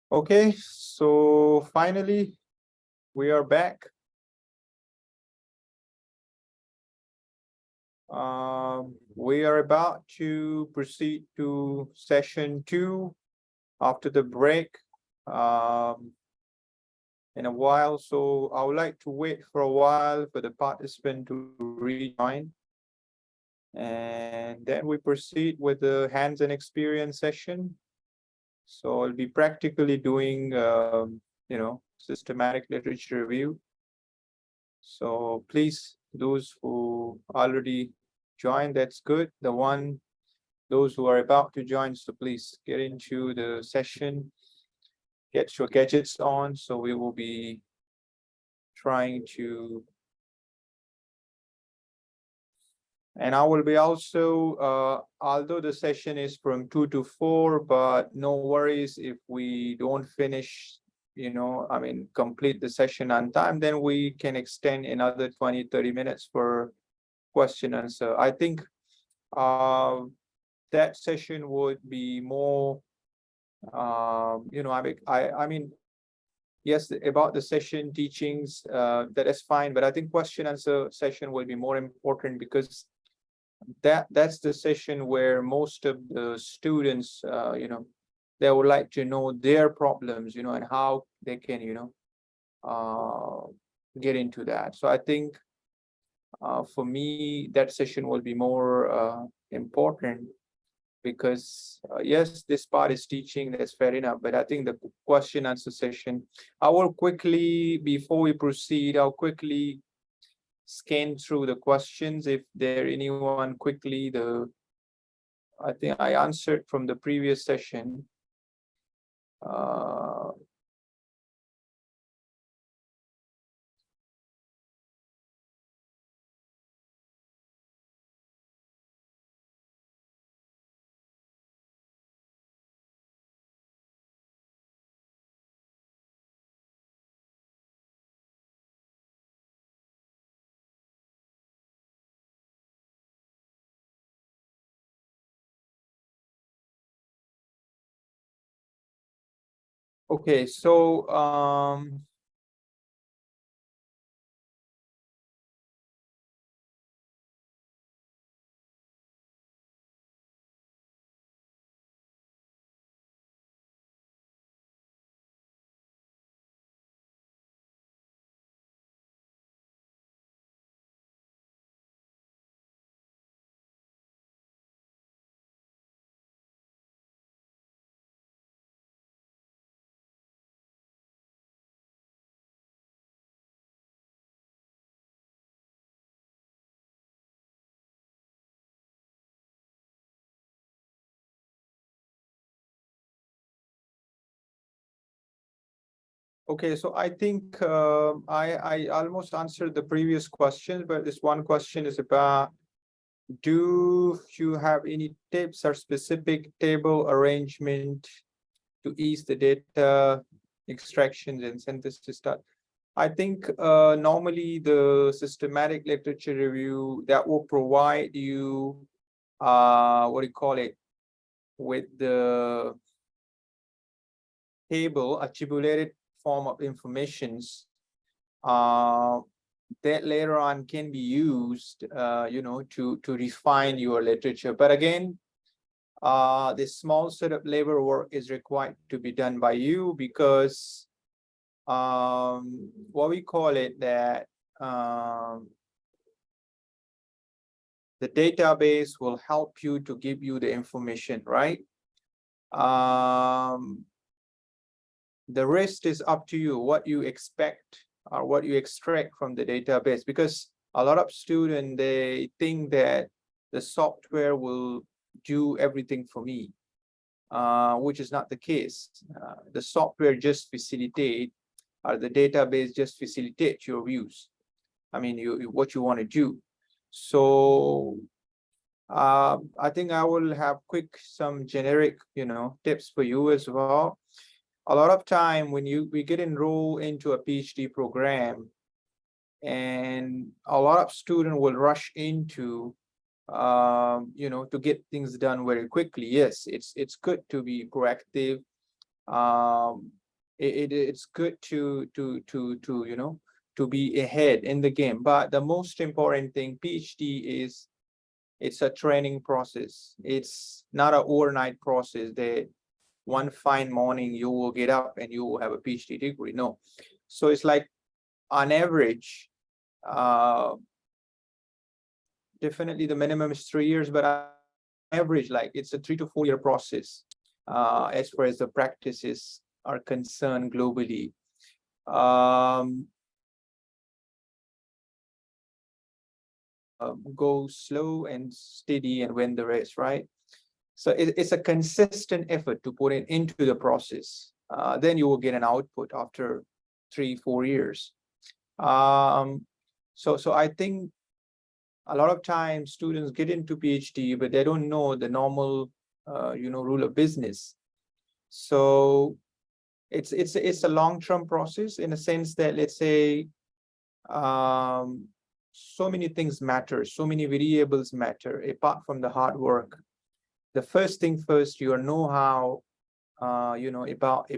Okay, so finally we are back. We are about to proceed to session 2 after the break in a while. So I would like to wait for a while for the participant to rejoin. And then we proceed with the hands-on experience session. So I'll be practically doing, systematic literature review. So please, those who already joined, that's good. Those who are about to join, so please get into the session, get your gadgets on. So we will be trying to, and I will be also, although the session is from 2 to 4, but no worries if we don't finish, complete the session on time, then we can extend another 20-30 minutes for question and answer. I think that session would be more, yes, about the session teachings, that is fine, but I think question answer session will be more important because that's the session where most of the students, they would like to know their problems, and how they can, get into that. So I think for me, that session will be more important because yes, this part is teaching, that's fair enough, but I think the question answer session, I will quickly, before we proceed, I'll quickly scan through the questions if there anyone quickly. I think I answered from the previous session. Okay, so okay, so I think I almost answered the previous question, but this one question is about, do you have any tips or specific table arrangement to ease the data extractions and synthesis stuff? I think normally the systematic literature review that will provide you what do you call it, with the table, a tabulated form of informations that later on can be used to refine your literature. But again, this small set of labor work is required to be done by you because what we call it, that the database will help you to give you the information, right? The rest is up to you, what you expect or what you extract from the database, because a lot of students, they think that the software will do everything for me, which is not the case. The software just facilitate, or the database just facilitate your views. I mean, what you want to do. So I think I will have some generic, tips for you as well. A lot of time when we get enrolled into a PhD program, and a lot of students will rush into to get things done very quickly. Yes, it's good to be proactive, it's good to to be ahead in the game. But the most important thing, PhD is, it's a training process. It's not an overnight process that one fine morning you will get up and you will have a PhD degree. No. So it's like on average, definitely the minimum is 3 years, but on average, like it's a 3 to 4 year process as far as the practices are concerned globally. Go slow and steady and win the race, right? So it's a consistent effort to put it into the process. Then you will get an output after 3, 4 years. So I think a lot of times students get into PhD, but they don't know the normal, rule of business. So it's a long-term process in a sense that, let's say, so many things matter, so many variables matter apart from the hard work. The first thing first, your know-how, about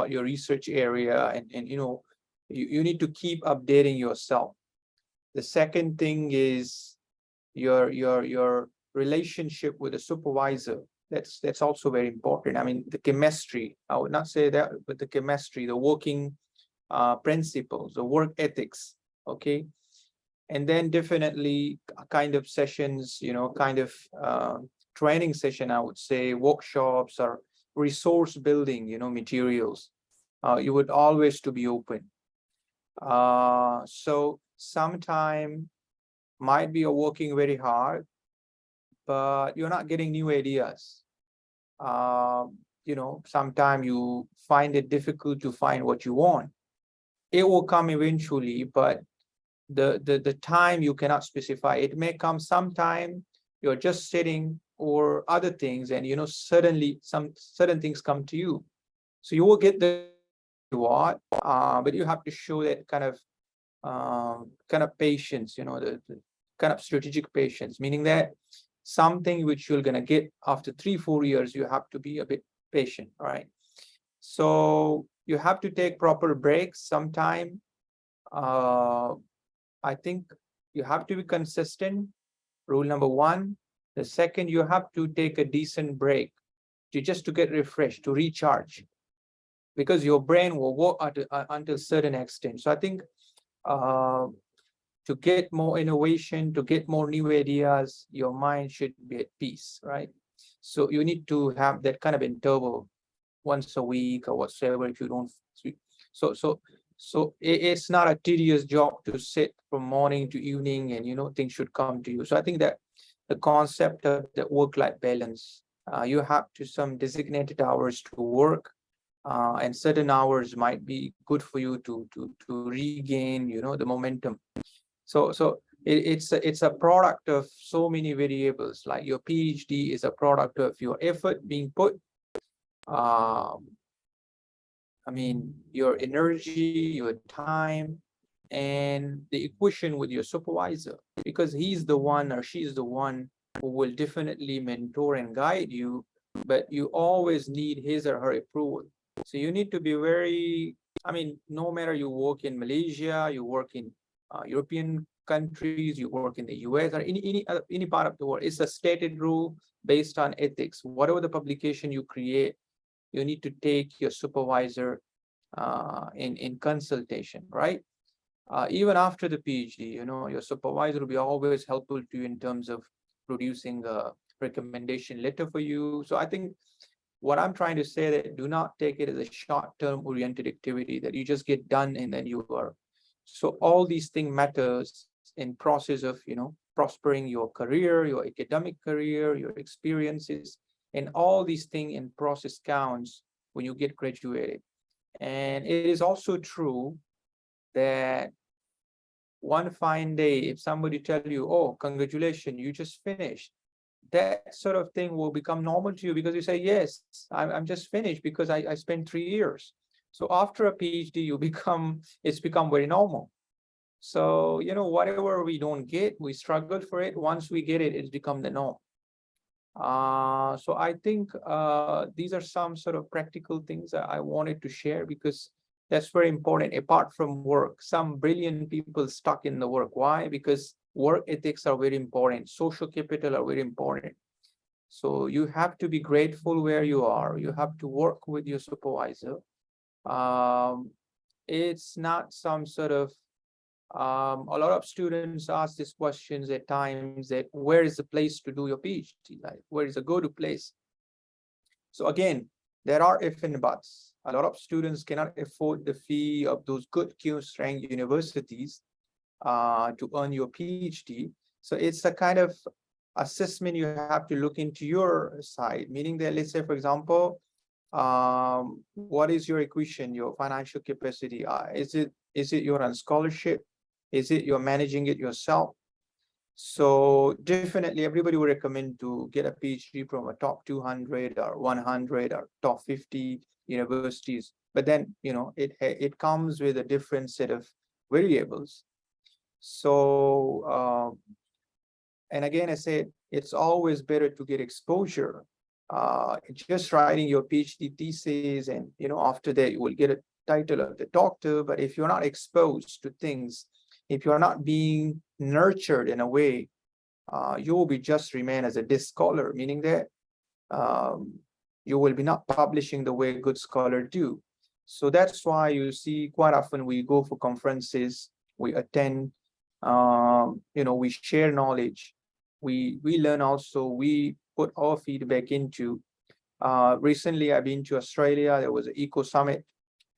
your research area, and you need to keep updating yourself. The second thing is your relationship with the supervisor. That's also very important. I mean, the chemistry, I would not say that, but the chemistry, the working principles, the work ethics, okay? And then definitely kind of sessions, kind of training session, I would say, workshops or resource building, materials. You would always to be open. So sometime might be you're working very hard, but you're not getting new ideas. Sometime you find it difficult to find what you want. It will come eventually, but the time you cannot specify. It may come sometime you're just sitting or other things, and suddenly some certain things come to you. So you will get the what, but you have to show that kind of patience, the kind of strategic patience, meaning that something which you're gonna get after 3, 4 years, you have to be a bit patient, right? So you have to take proper breaks sometime. I think you have to be consistent. Rule number one. The second, you have to take a decent break to get refreshed, to recharge, because your brain will work until a certain extent. So I think to get more innovation, to get more new ideas, your mind should be at peace, right? So you need to have that kind of interval once a week or whatsoever if you don't. So it's not a tedious job to sit from morning to evening and things should come to you. So I think that the concept of the work-life balance, you have to some designated hours to work, and certain hours might be good for you to regain the momentum. So it's a product of so many variables. Like your PhD is a product of your effort being put, I mean, your energy, your time, and the equation with your supervisor, because he's the one or she's the one who will definitely mentor and guide you, but you always need his or her approval. So you need to be very, I mean, no matter you work in Malaysia, you work in European countries, you work in the US or any part of the world, it's a stated rule based on ethics. Whatever the publication you create, you need to take your supervisor in consultation, right? Even after the PhD, your supervisor will be always helpful to you in terms of producing a recommendation letter for you. So I think what I'm trying to say that do not take it as a short-term oriented activity that you just get done and then you are. So all these things matters in process of, prospering your career, your academic career, your experiences, and all these things in process counts when you get graduated. And it is also true that one fine day, if somebody tell you, oh, congratulations, you just finished, that sort of thing will become normal to you because you say, yes, I'm just finished because I spent 3 years. So after a PhD, it's become very normal. So, whatever we don't get, we struggle for it. Once we get it, it's become the norm. So I think these are some sort of practical things that I wanted to share, because that's very important. Apart from work, some brilliant people stuck in the work. Why? Because work ethics are very important. Social capital are very important. So you have to be grateful where you are. You have to work with your supervisor. Um, it's not some sort of a lot of students ask these questions at times, that where is the place to do your PhD? Like, where is a go-to place? So again, there are if and buts. A lot of students cannot afford the fee of those good QS ranked universities to earn your PhD. So it's a kind of assessment you have to look into your side, meaning that, let's say, for example, what is your equation, your financial capacity? Is it you're on scholarship? Is it you're managing it yourself? So definitely everybody would recommend to get a PhD from a top 200 or 100 or top 50 universities. But then, it comes with a different set of variables. So, and again, I said, it's always better to get exposure. Just writing your PhD thesis, and, after that you will get a title of the doctor. But if you're not exposed to things, if you're not being nurtured in a way, you will be just remain as a disk scholar, meaning that you will be not publishing the way good scholars do. So that's why you see quite often we go for conferences, we attend, we share knowledge, we learn also, we put our feedback into. Recently, I've been to Australia. There was an Eco Summit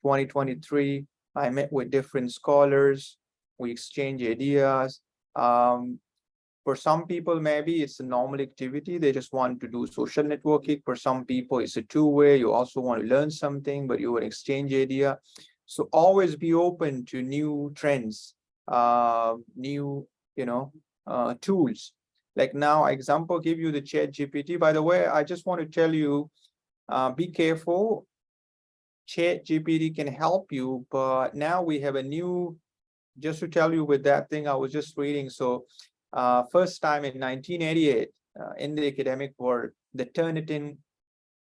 2023. I met with different scholars. We exchange ideas. For some people, maybe it's a normal activity. They just want to do social networking. For some people, it's a two-way. You also want to learn something, but you will exchange idea. So always be open to new trends, new, tools. Like now, example, give you the ChatGPT. By the way, I just want to tell you, be careful. ChatGPT can help you, but now we have a new, just to tell you with that thing I was just reading. So first time in 1988 in the academic world, the Turnitin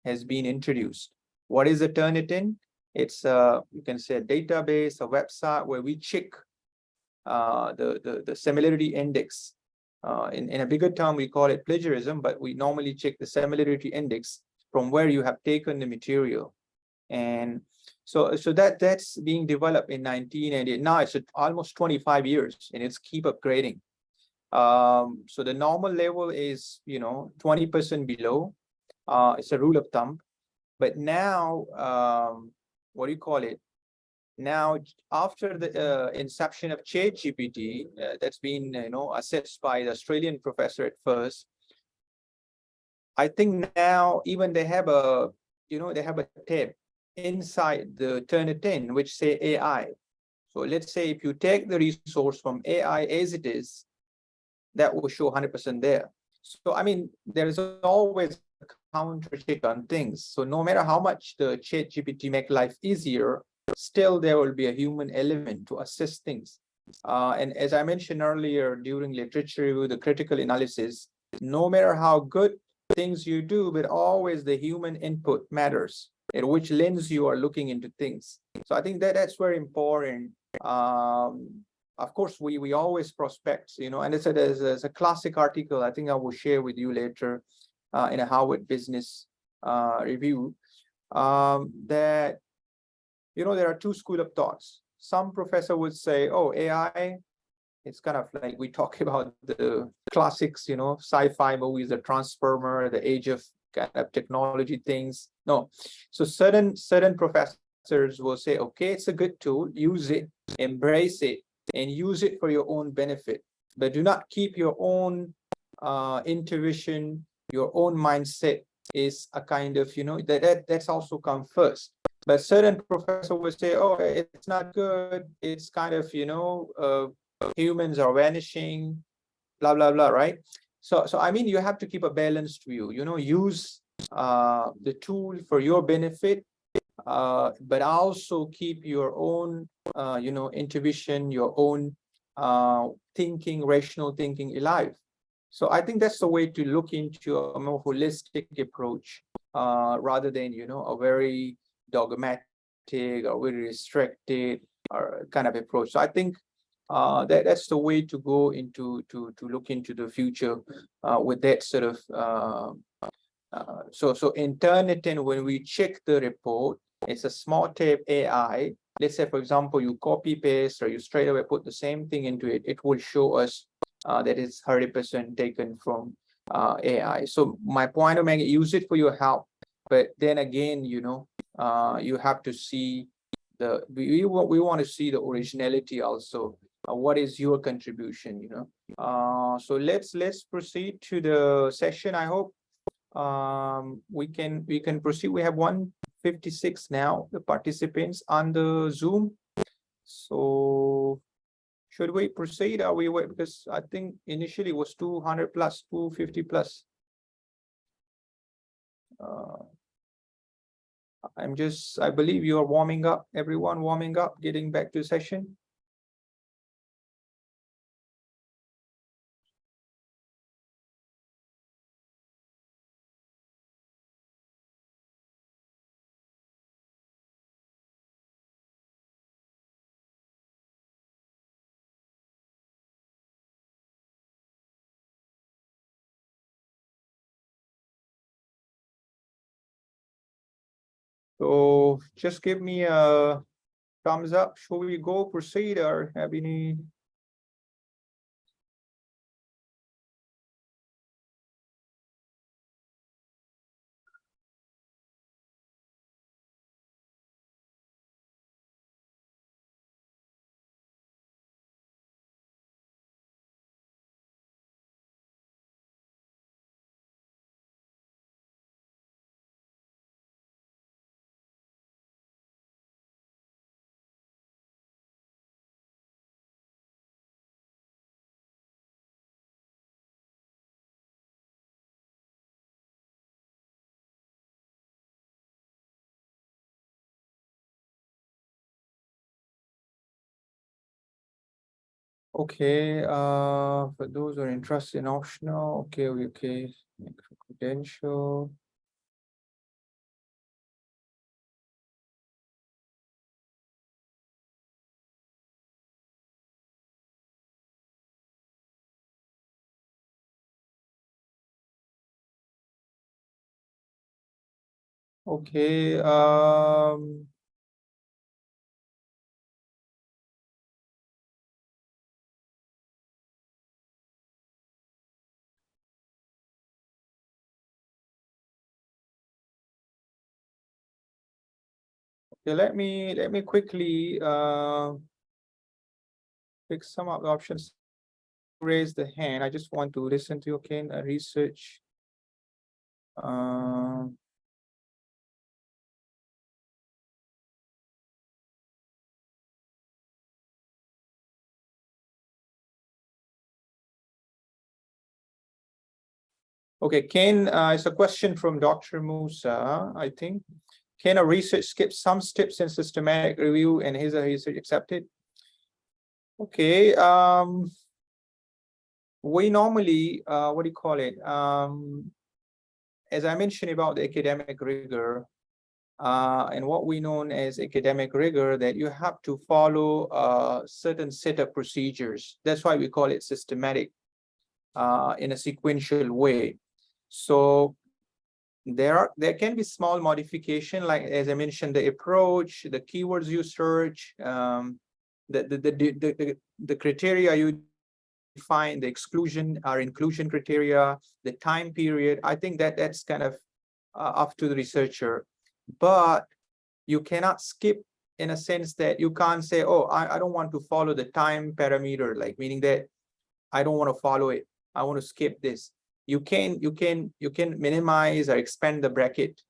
has been introduced. What is a Turnitin? It's you can say a database, a website where we check the similarity index. In a bigger term, we call it plagiarism, but we normally check the similarity index from where you have taken the material. And so that's being developed in 1988. Now it's almost 25 years, and it's keep upgrading. So the normal level is 20% below. It's a rule of thumb. But now, what do you call it? Now, after the inception of ChatGPT, that's been assessed by the Australian professor at first. I think now even they have a tab inside the Turnitin which say AI. So let's say if you take the resource from AI as it is, that will show 100% there. So I mean, there is always a counter check on things. So no matter how much the ChatGPT make life easier, still there will be a human element to assess things. And as I mentioned earlier, during literature review, the critical analysis, no matter how good things you do, but always the human input matters, at which lens you are looking into things. So I think that's very important. Of course, we always prospect, and there's a classic article I think I will share with you later in a Harvard Business Review, that there are two schools of thoughts. Some professor would say, oh, AI, it's kind of like we talk about the classics, sci-fi movies, the Transformer, the age of kind of technology things. No, so certain professors will say, okay, it's a good tool, use it, embrace it, and use it for your own benefit, but do not keep your own intuition, your own mindset is a kind of, that's also come first. But certain professor will say, oh, it's not good, it's kind of, humans are vanishing, blah, blah, blah, right? So I mean, you have to keep a balanced view, use the tool for your benefit, but also keep your own, intuition, your own thinking, rational thinking alive. So I think that's the way to look into a more holistic approach, rather than, you know, a very dogmatic or very restricted or kind of approach. So I think that's the way to go into to look into the future with that sort of so in Turnitin, when we check the report, it's a small tape AI. Let's say, for example, you copy paste or you straight away put the same thing into it, it will show us that it's 100% taken from AI. So my point of making, use it for your help, but then again, you know, you have to see the we want to see the originality also. What is your contribution, you know? So let's proceed to the session. I hope we can proceed. We have 156 now, the participants on the Zoom. So should we proceed? Are we wait? Because I think initially it was 200 plus, 250 plus. I believe you are warming up, everyone warming up, getting back to session. So just give me a thumbs up. Shall we go proceed or have any? Okay, for those who are interested in optional, okay, credential. Okay, okay, let me quickly pick some of the options. Raise the hand. I just want to listen to you, okay, research. Okay, it's a question from Dr. Musa, I think. Can a research skip some steps in systematic review and his or research accepted? Okay, we normally, what do you call it? As I mentioned about the academic rigor, and what we know as academic rigor, that you have to follow a certain set of procedures. That's why we call it systematic, in a sequential way. So there can be small modification, like as I mentioned, the approach, the keywords you search, the criteria you define, the exclusion or inclusion criteria, the time period. I think that's kind of up to the researcher, but you cannot skip, in a sense that you can't say, oh, I don't want to follow the time parameter, like meaning that I don't want to follow it, I want to skip this. You can minimize or expand the bracket,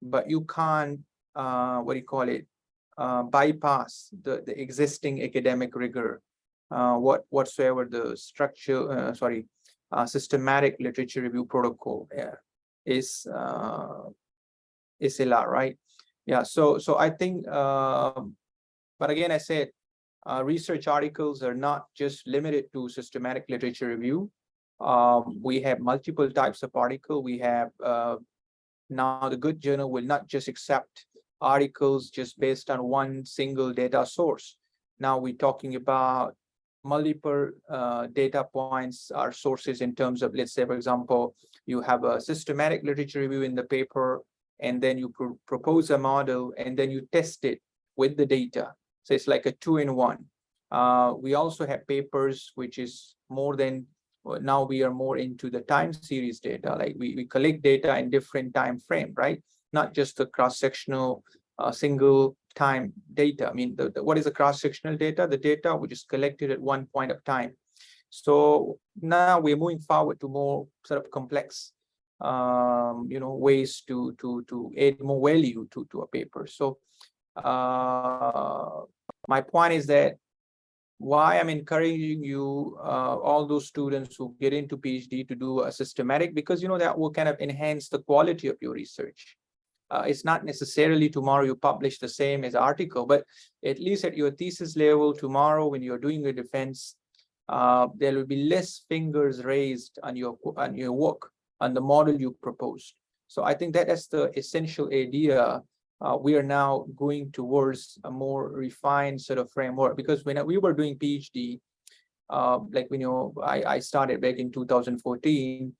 but you can't what do you call it, bypass the existing academic rigor, whatsoever the structure, systematic literature review protocol is a lot, right? Yeah, so I think, but again, I said, research articles are not just limited to systematic literature review. We have multiple types of article. We have now the good journal will not just accept articles just based on one single data source. Now we're talking about multiple data points or sources in terms of, let's say, for example, you have a systematic literature review in the paper, and then you propose a model, and then you test it with the data. So it's like a two-in-one. We also have papers, which is more than, now we are more into the time series data. Like we collect data in different time frame, right? Not just the cross-sectional single time data. I mean, what is the cross-sectional data? The data which is collected at one point of time. So now we're moving forward to more sort of complex, ways to add more value to a paper. So my point is that why I'm encouraging you, all those students who get into PhD, to do a systematic, because that will kind of enhance the quality of your research. It's not necessarily tomorrow you publish the same as article, but at least at your thesis level tomorrow when you're doing your defense, there will be less fingers raised on your work, on the model you proposed. So I think that's the essential idea. We are now going towards a more refined sort of framework, because when we were doing PhD, like I started back in 2014.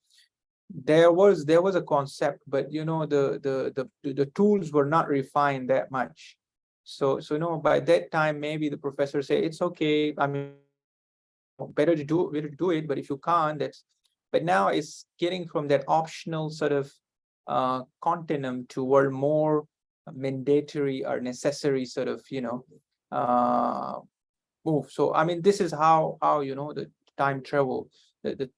There was a concept, but the tools were not refined that much. So by that time maybe the professor said it's okay. I mean, better to do it, but if you can't, that's. But now it's getting from that optional sort of continuum toward more mandatory or necessary sort of move. So I mean, this is how the time travel, the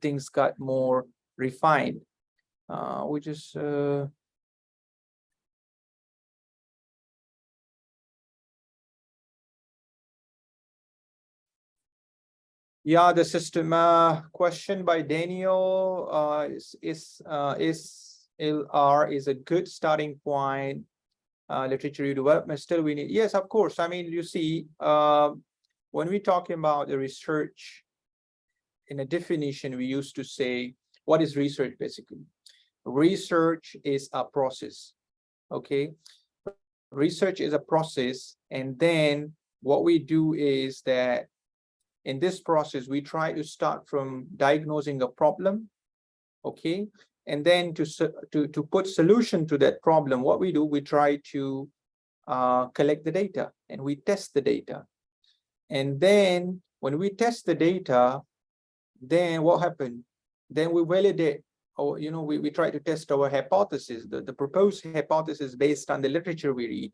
things got more refined, which is yeah, the system question by Daniel is LR is a good starting point. Literature development, still we need, yes, of course. I mean, you see, when we're talking about the research, in a definition, we used to say, what is research basically? Research is a process, okay? Research is a process, and then what we do is that in this process, we try to start from diagnosing a problem, okay? And then to put solution to that problem, what we do, we try to collect the data and we test the data. And then when we test the data, then what happened? Then we validate, or we try to test our hypothesis, the proposed hypothesis based on the literature we read.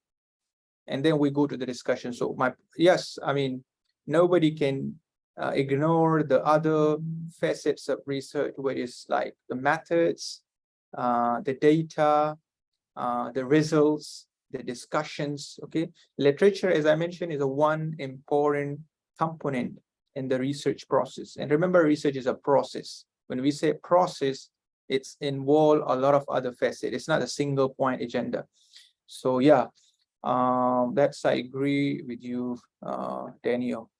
And then we go to the discussion. So yes, I mean, nobody can ignore the other facets of research, where it's like the methods, the data, the results, the discussions, okay? Literature, as I mentioned, is a one important component in the research process. And remember, research is a process. When we say process, it's involved a lot of other facets. It's not a single point agenda. So yeah, that's, I agree with you, Daniel.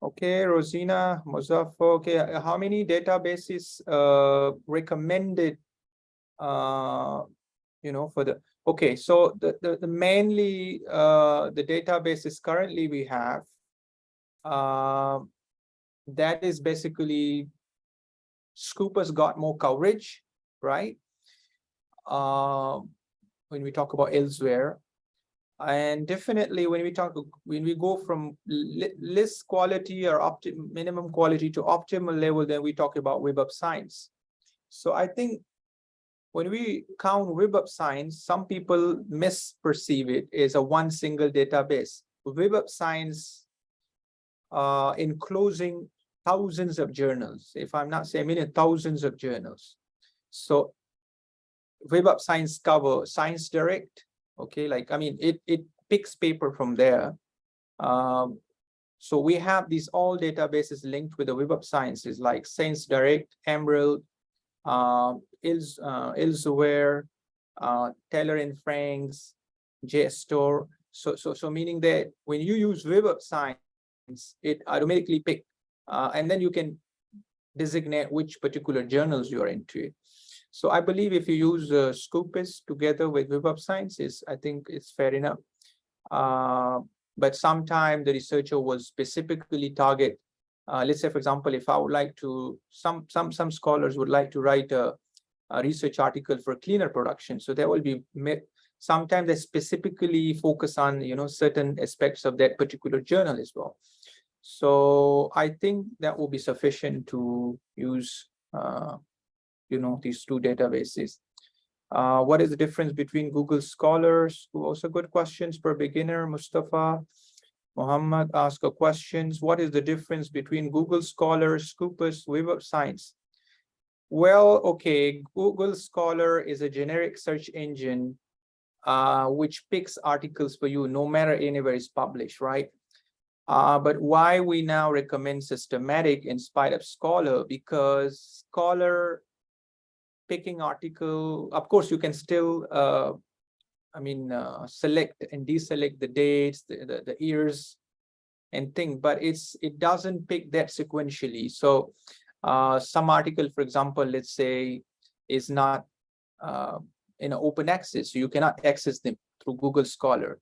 Okay, Rosina, Muzaffar, okay, how many databases recommended, for the, okay, so the mainly the databases currently we have, that is basically Scoopers got more coverage, right? When we talk about elsewhere. And definitely when we go from list quality or minimum quality to optimal level, then we talk about Web of Science. So I think when we count Web of Science, some people misperceive it as a one single database. Web of Science enclosing thousands of journals, if I'm not saying thousands of journals. So Web of Science cover Science Direct, okay, like, I mean, it picks paper from there. So we have these all databases linked with the Web of Sciences, like Science Direct, Emerald, Elsewhere, Taylor and Franks, JSTOR. So meaning that when you use Web of Science, it automatically pick, and then you can designate which particular journals you are into it. So I believe if you use Scopus together with Web of Science, I think it's fair enough. But sometimes the researcher will specifically target, let's say, for example, if I would like to, some scholars would like to write a research article for cleaner production. So there will be, sometimes they specifically focus on, certain aspects of that particular journal as well. So I think that will be sufficient to use, these two databases. What is the difference between Google Scholars? Also good questions per beginner. Mustafa Muhammad asked a questions. What is the difference between Google Scholars, Scopus, Web of Science? Well, okay, Google Scholar is a generic search engine which picks articles for you no matter anywhere it's published, right? But why we now recommend systematic in spite of Scholar? Because Scholar picking article, of course, you can still, select and deselect the dates, the years and thing, but it doesn't pick that sequentially. So some article, for example, let's say, is not in open access, so you cannot access them through Google Scholar.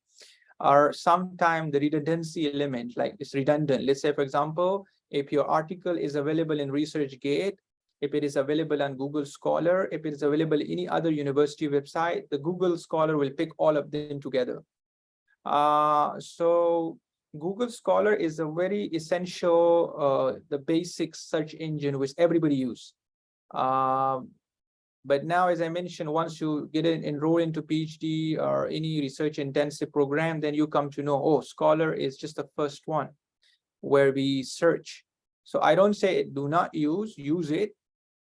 Or sometimes the redundancy element, like it's redundant. Let's say, for example, if your article is available in ResearchGate, if it is available on Google Scholar, if it is available in any other university website, the Google Scholar will pick all of them together. So Google Scholar is a very essential, the basic search engine which everybody uses. But now, as I mentioned, once you get enrolled into PhD or any research intensive program, then you come to know, oh, Scholar is just the first one where we search. So I don't say do not use it.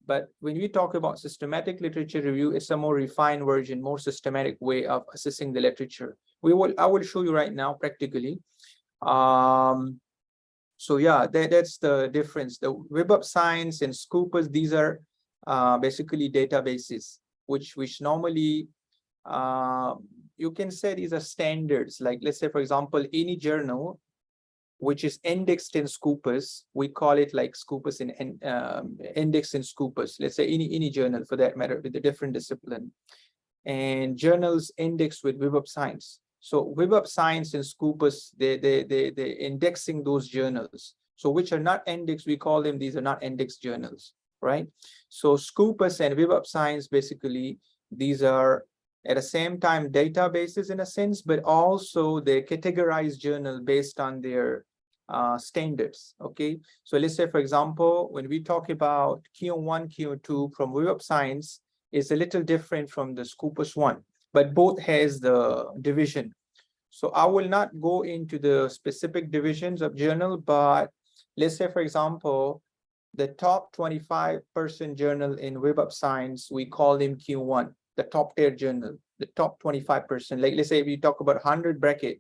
But when we talk about systematic literature review, it's a more refined version, more systematic way of assessing the literature. I will show you right now practically. So yeah, that's the difference. The Web of Science and Scopus, these are basically databases, which normally you can say these are standards. Like, let's say, for example, any journal which is indexed in Scopus, we call it like Scopus in index in Scopus. Let's say any journal for that matter with a different discipline, and journals indexed with Web of Science. So Web of Science and Scopus, they indexing those journals. So which are not indexed, we call them, these are not indexed journals, right? So Scopus and Web of Science, basically, these are at the same time databases in a sense, but also they categorize journal based on their standards. Okay, so let's say, for example, when we talk about Q1, Q2 from Web of Science, is a little different from the Scopus one, but both has the division. So I will not go into the specific divisions of journal, but let's say, for example, the top 25% journal in Web of Science, we call them Q1, the top tier journal, the top 25%. Like, let's say we talk about 100 bracket,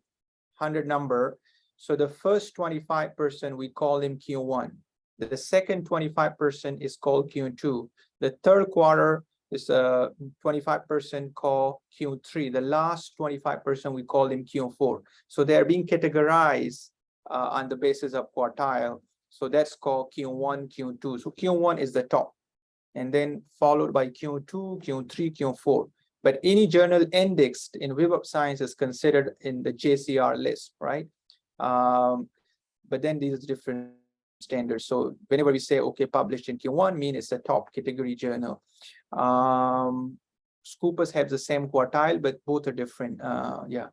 100 number. So the first 25%, we call them Q1. The second 25% is called Q2. The third quarter is 25% called Q3. The last 25%, we call them Q4. So they're being categorized on the basis of quartile. So that's called Q1, Q2. So Q1 is the top, and then followed by Q2, Q3, Q4. But any journal indexed in Web of Science is considered in the JCR list, right? But then these are different standards. So whenever we say, okay, published in Q1, mean it's a top category journal. Scopus have the same quartile, but both are different. Yeah.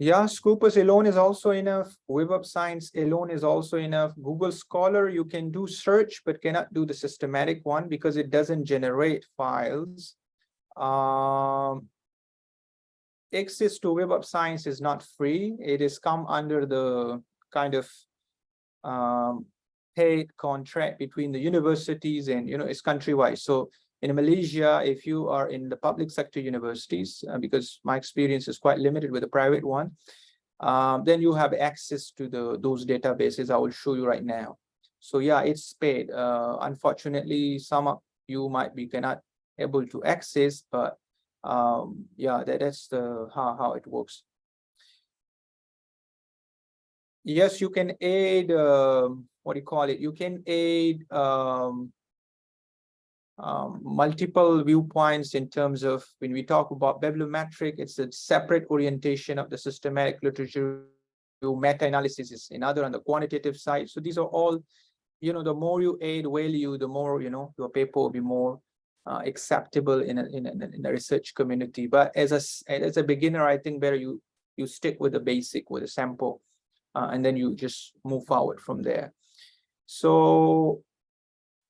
Yeah, Scopus alone is also enough. Web of Science alone is also enough. Google Scholar, you can do search, but cannot do the systematic one because it doesn't generate files. Access to Web of Science is not free. It is come under the kind of paid contract between the universities, and it's countrywide. So in Malaysia, if you are in the public sector universities, because my experience is quite limited with the private one, then you have access to those databases I will show you right now. So yeah, it's paid. Unfortunately, some of you might be cannot able to access, but yeah, that's the how it works. Yes, you can aid, what do you call it? You can aid multiple viewpoints in terms of when we talk about bibliometric, it's a separate orientation of the systematic literature. Meta-analysis is another on the quantitative side. So these are all, the more you aid value, the more, your paper will be more acceptable in a research community. But as a beginner, I think better you stick with the basic, with a sample, and then you just move forward from there. So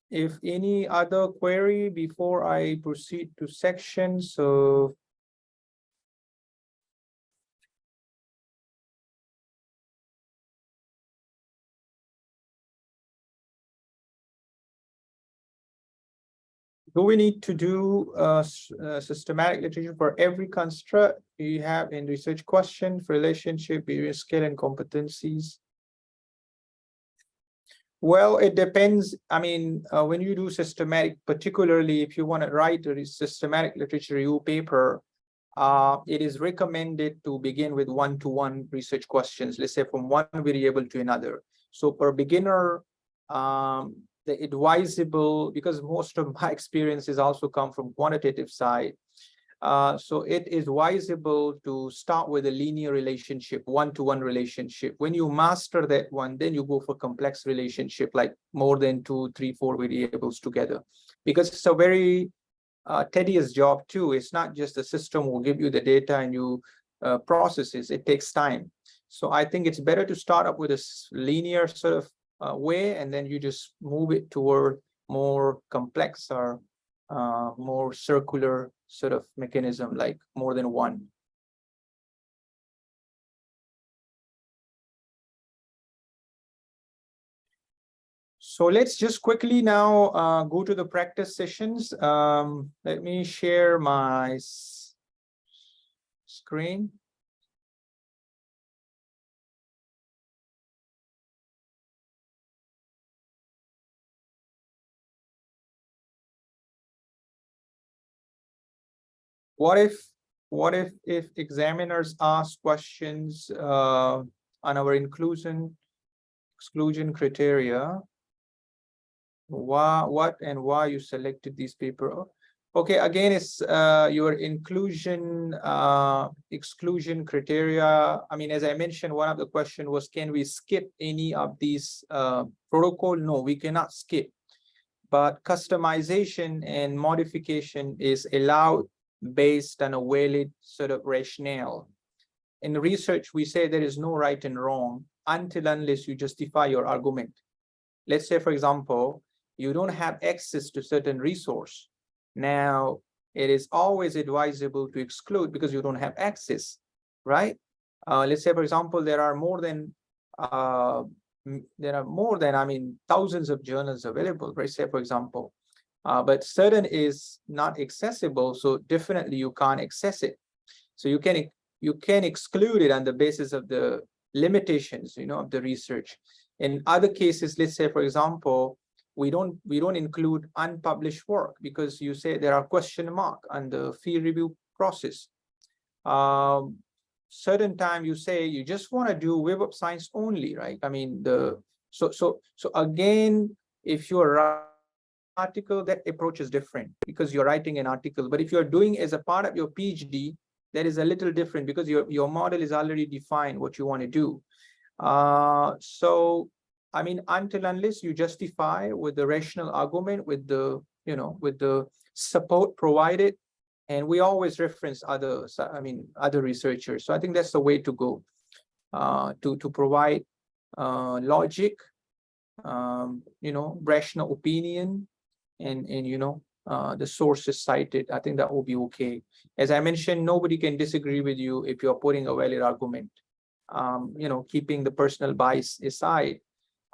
if any other query before I proceed to sections, so do we need to do systematic literature for every construct you have in research question, relationship between skill and competencies? Well, it depends. I mean, when you do systematic, particularly if you want to write a systematic literature review paper, it is recommended to begin with one-to-one research questions, let's say from one variable to another. So for beginner, the advisable, because most of my experiences also come from quantitative side, so it is advisable to start with a linear relationship, one-to-one relationship. When you master that one, then you go for complex relationship, like more than 2, 3, 4 variables together, because it's a very tedious job too. It's not just the system will give you the data and you process it. It takes time. So I think it's better to start up with a linear sort of way, and then you just move it toward more complex or more circular sort of mechanism, like more than one. So let's just quickly now go to the practice sessions. Let me share my screen. What if examiners ask questions on our inclusion exclusion criteria? What and why you selected these paper? Okay, again, it's your inclusion exclusion criteria. I mean, as I mentioned, one of the question was, can we skip any of these protocol? No, we cannot skip, but customization and modification is allowed based on a valid sort of rationale. In research, we say there is no right and wrong until unless you justify your argument. Let's say, for example, you don't have access to certain resource. Now, it is always advisable to exclude because you don't have access, right? Let's say, for example, there are more than, I mean, thousands of journals available, right? Say, for example, but certain is not accessible, so definitely you can't access it. So you can exclude it on the basis of the limitations, of the research. In other cases, let's say, for example, we don't include unpublished work because you say there are question mark on the fee review process. Certain time you say you just want to do Web of Science only, right? I mean, so again, if you're article, that approach is different because you're writing an article. But if you're doing as a part of your PhD, that is a little different because your model is already defined what you want to do. So I mean, until unless you justify with the rational argument, with the with the support provided, and we always reference others, I mean, other researchers. So I think that's the way to go, to provide logic, rational opinion, and the sources cited. I think that will be okay. As I mentioned, nobody can disagree with you if you're putting a valid argument. Keeping the personal bias aside,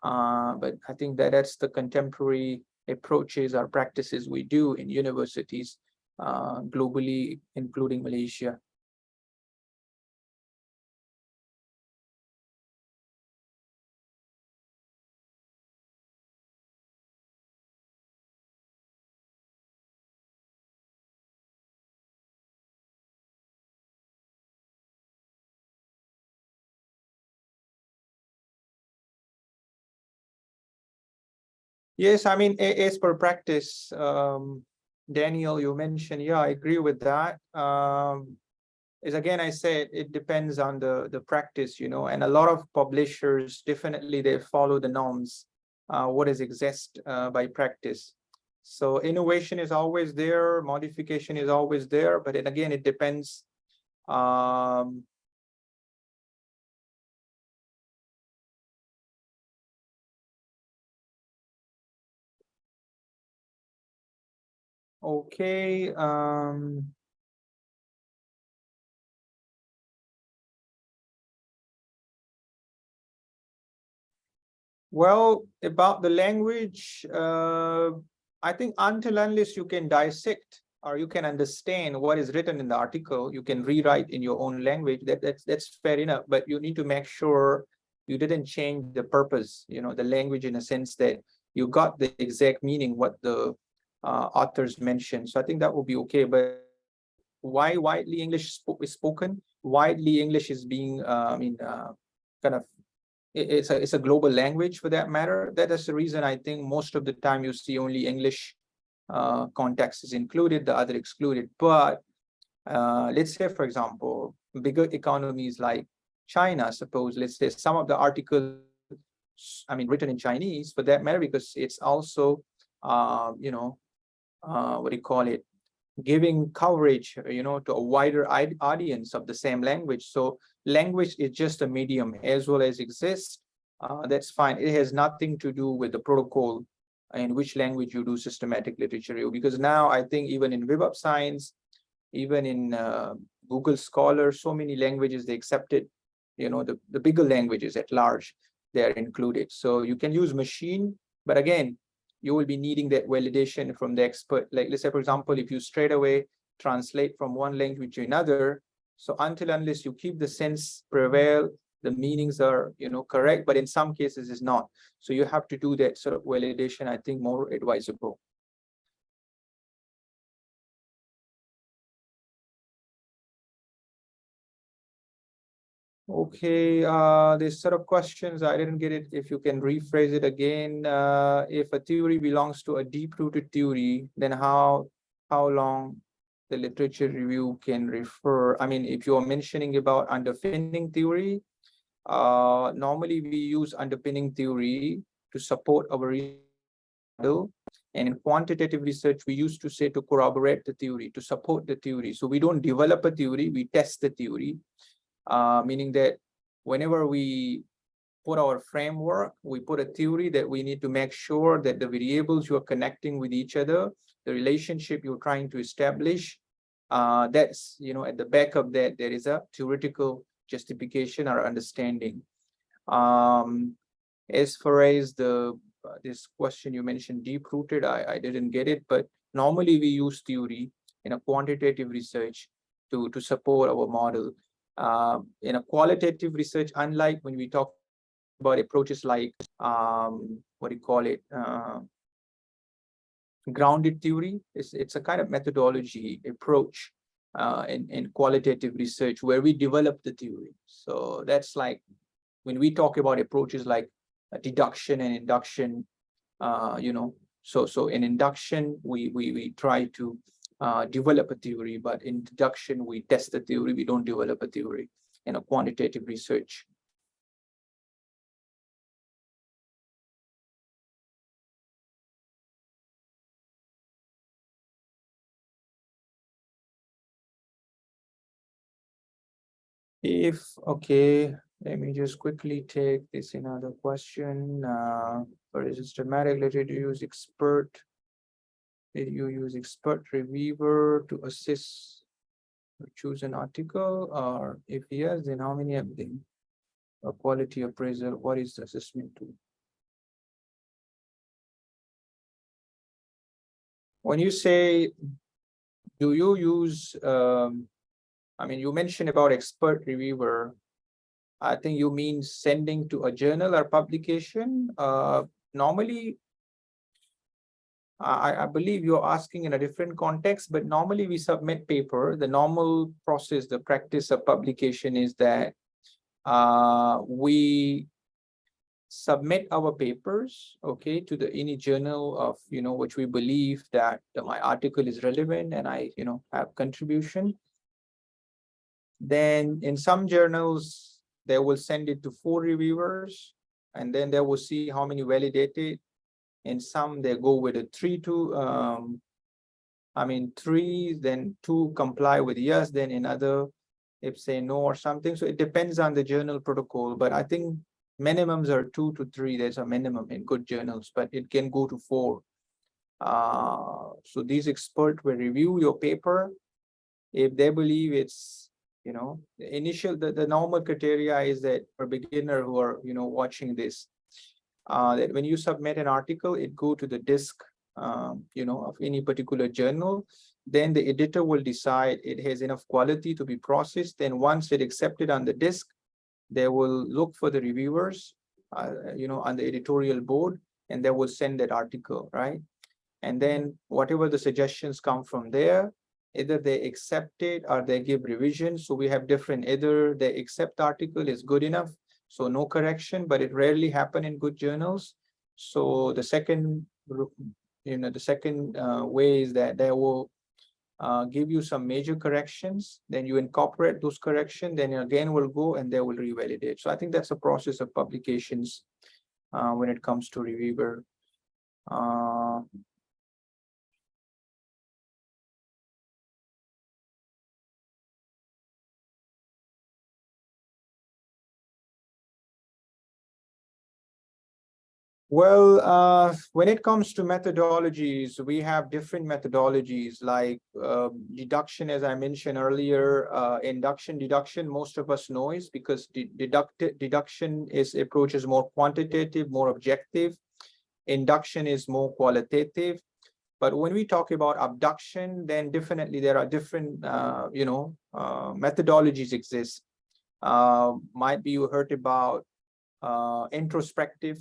But I think that that's the contemporary approaches or practices we do in universities globally, including Malaysia. Yes, I mean, as per practice, Daniel, you mentioned, yeah, I agree with that. Is again, I said it depends on the practice, you know, and a lot of publishers definitely they follow the norms, what is exist by practice. So innovation is always there, modification is always there, but then again, it depends. Okay. Well, about the language, I think until unless you can dissect or you can understand what is written in the article, you can rewrite in your own language. That's fair enough, but you need to make sure you didn't change the purpose, you know, the language in a sense that you got the exact meaning what the authors mentioned. So I think that will be okay. But why widely English is spoken? Widely English is being, kind of it's a global language for that matter. That is the reason I think most of the time you see only English context is included, the other excluded. But let's say, for example, bigger economies like China, suppose, let's say some of the articles, I mean, written in Chinese for that matter, because it's also, what do you call it? Giving coverage, you know, to a wider audience of the same language. So language is just a medium as well as exists. That's fine. It has nothing to do with the protocol in which language you do systematic literature review. Because now I think even in Web of Science, even in Google Scholar, so many languages they accepted, you know, the bigger languages at large, they're included. So you can use machine, but again, you will be needing that validation from the expert. Like let's say, for example, if you straight away translate from one language to another, so until unless you keep the sense prevail, the meanings are, you know, correct, but in some cases it's not. So you have to do that sort of validation, I think more advisable. Okay, this set of questions, I didn't get it. If you can rephrase it again, if a theory belongs to a deep-rooted theory, then how long the literature review can refer? I mean, if you are mentioning about underpinning theory, normally we use underpinning theory to support our model. And in quantitative research, we used to say to corroborate the theory, to support the theory. So we don't develop a theory, we test the theory. Meaning that whenever we put our framework, we put a theory that we need to make sure that the variables you are connecting with each other, the relationship you're trying to establish, that's, you know, at the back of that, there is a theoretical justification or understanding. As far as the this question you mentioned, deep-rooted, I didn't get it, but normally we use theory in a quantitative research to support our model. In a qualitative research, unlike when we talk about approaches like what do you call it, grounded theory, it's a kind of methodology approach in qualitative research where we develop the theory. So that's like when we talk about approaches like deduction and induction, so in induction we try to develop a theory, but in deduction we test the theory, we don't develop a theory in a quantitative research. Okay, let me just quickly take this another question. For a systematic, did you use expert? Did you use expert reviewer to assist or choose an article? Or if yes, then how many have been? A quality appraisal, what is the assessment tool? When you say, do you use, I mean, you mentioned about expert reviewer. I think you mean sending to a journal or publication. Normally, I believe you're asking in a different context, but normally we submit paper. The normal process, the practice of publication is that we submit our papers, okay, to the any journal of, which we believe that my article is relevant and I, have contribution. Then in some journals, they will send it to 4 reviewers, and then they will see how many validated. In some, they go with a 3 to, 3, then 2 comply with yes, then another, if say no or something. So it depends on the journal protocol, but I think minimums are 2 to 3. There's a minimum in good journals, but it can go to 4. So these experts will review your paper. If they believe it's, the normal criteria is that for beginner who are, watching this, that when you submit an article, it go to the disk, of any particular journal. Then the editor will decide it has enough quality to be processed. Then once it accepted on the disk, they will look for the reviewers, on the editorial board, and they will send that article, right? And then whatever the suggestions come from there, either they accept it or they give revisions. So we have different, either they accept the article is good enough, so no correction, but it rarely happen in good journals. So the second, way is that they will give you some major corrections, then you incorporate those corrections, then again will go and they will revalidate. So I think that's a process of publications when it comes to reviewer. Well, when it comes to methodologies, we have different methodologies like deduction, as I mentioned earlier, induction, deduction, most of us know is because deduction approach is more quantitative, more objective. Induction is more qualitative. But when we talk about abduction, then definitely there are different, methodologies exist. Might be you heard about introspective,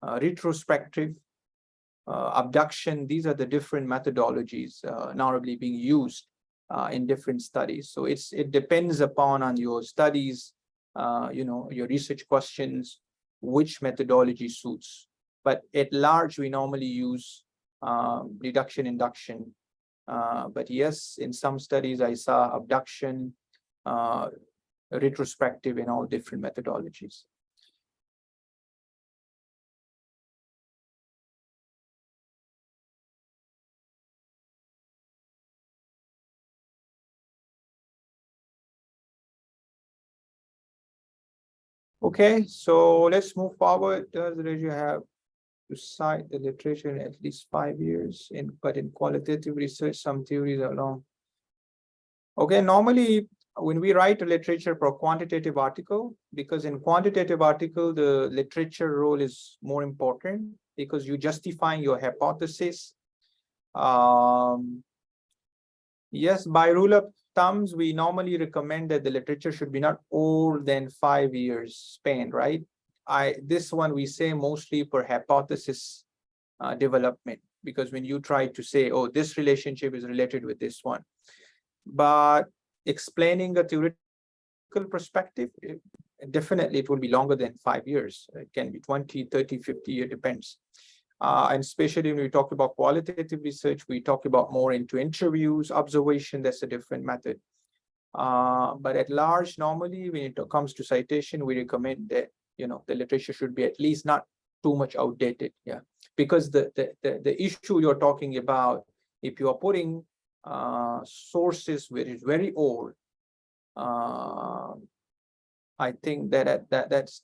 retrospective, abduction. These are the different methodologies normally being used in different studies. So it depends on your studies, your research questions, which methodology suits. But at large, we normally use deduction, induction. But yes, in some studies, I saw abduction, retrospective, in all different methodologies. Okay, so let's move forward. Does you have to cite the literature in at least 5 years? But in qualitative research, some theories are long. Okay, normally when we write a literature for a quantitative article, because in quantitative article, the literature role is more important because you're justifying your hypothesis. Yes, by rule of thumbs, we normally recommend that the literature should be not older than 5 years span, right? This one we say mostly for hypothesis development, because when you try to say, oh, this relationship is related with this one, but explaining a theoretical perspective, definitely it will be longer than 5 years. It can be 20, 30, 50 years, depends. And especially when we talk about qualitative research, we talk about more into interviews, observation. That's a different method. But at large, normally when it comes to citation, we recommend that the literature should be at least not too much outdated. Yeah, because the issue you're talking about, if you are putting sources which is very old, I think that's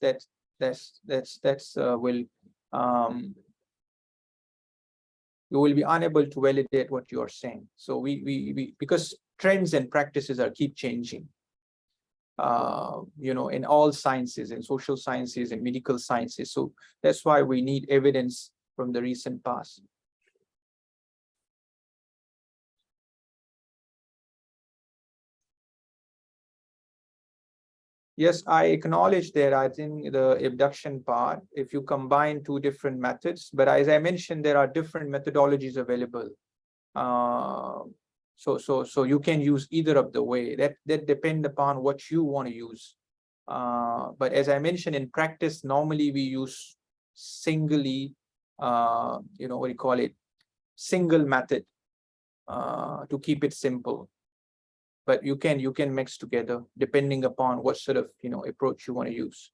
will you will be unable to validate what you are saying. So we because trends and practices are keep changing. In all sciences, in social sciences and medical sciences. So that's why we need evidence from the recent past. Yes, I acknowledge that. I think the abduction part, if you combine two different methods, but as I mentioned, there are different methodologies available. So you can use either of the way. That depend upon what you want to use. But as I mentioned, in practice, normally we use singly, what do you call it, single method to keep it simple. But you can mix together depending upon what sort of approach you want to use.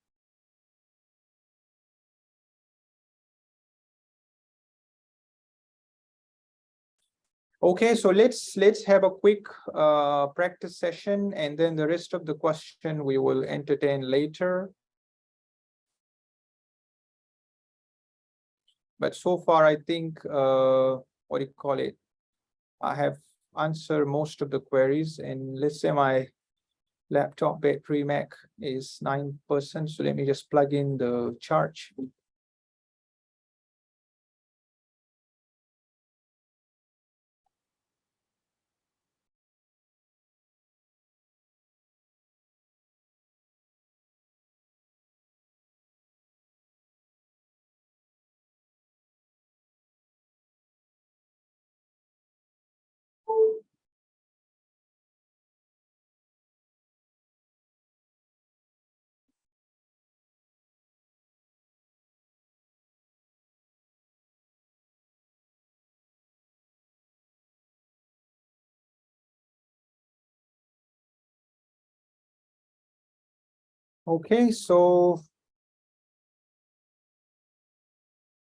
Okay, so let's have a quick practice session, and then the rest of the question we will entertain later. But so far, I think what do you call it? I have answered most of the queries, and let's say my laptop battery Mac is 9%. So let me just plug in the charge. Okay, so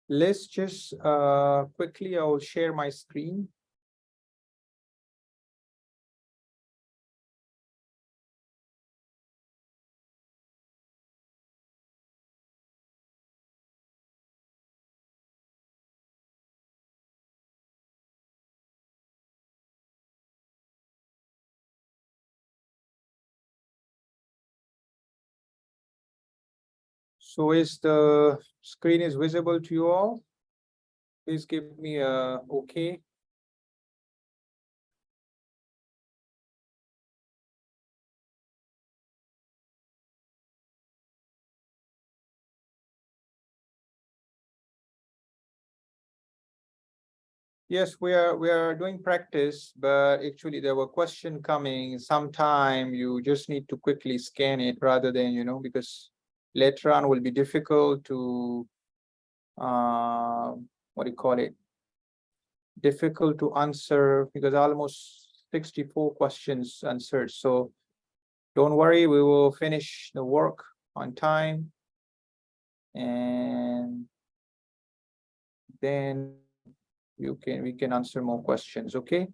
let's just quickly, I will share my screen. So is the screen is visible to you all? Please give me a okay. Yes, we are doing practice, but actually there were questions coming. Sometime you just need to quickly scan it rather than, because later on will be difficult to what do you call it? Difficult to answer because almost 64 questions answered. So don't worry, we will finish the work on time, and then we can answer more questions. Okay,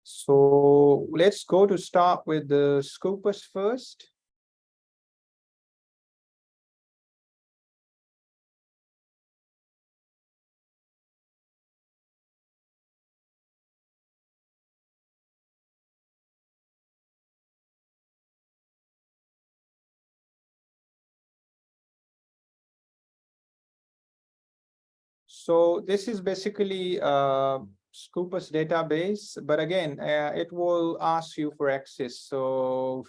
so let's go to start with the scopus first. So this is basically Scopus database, but again, it will ask you for access. So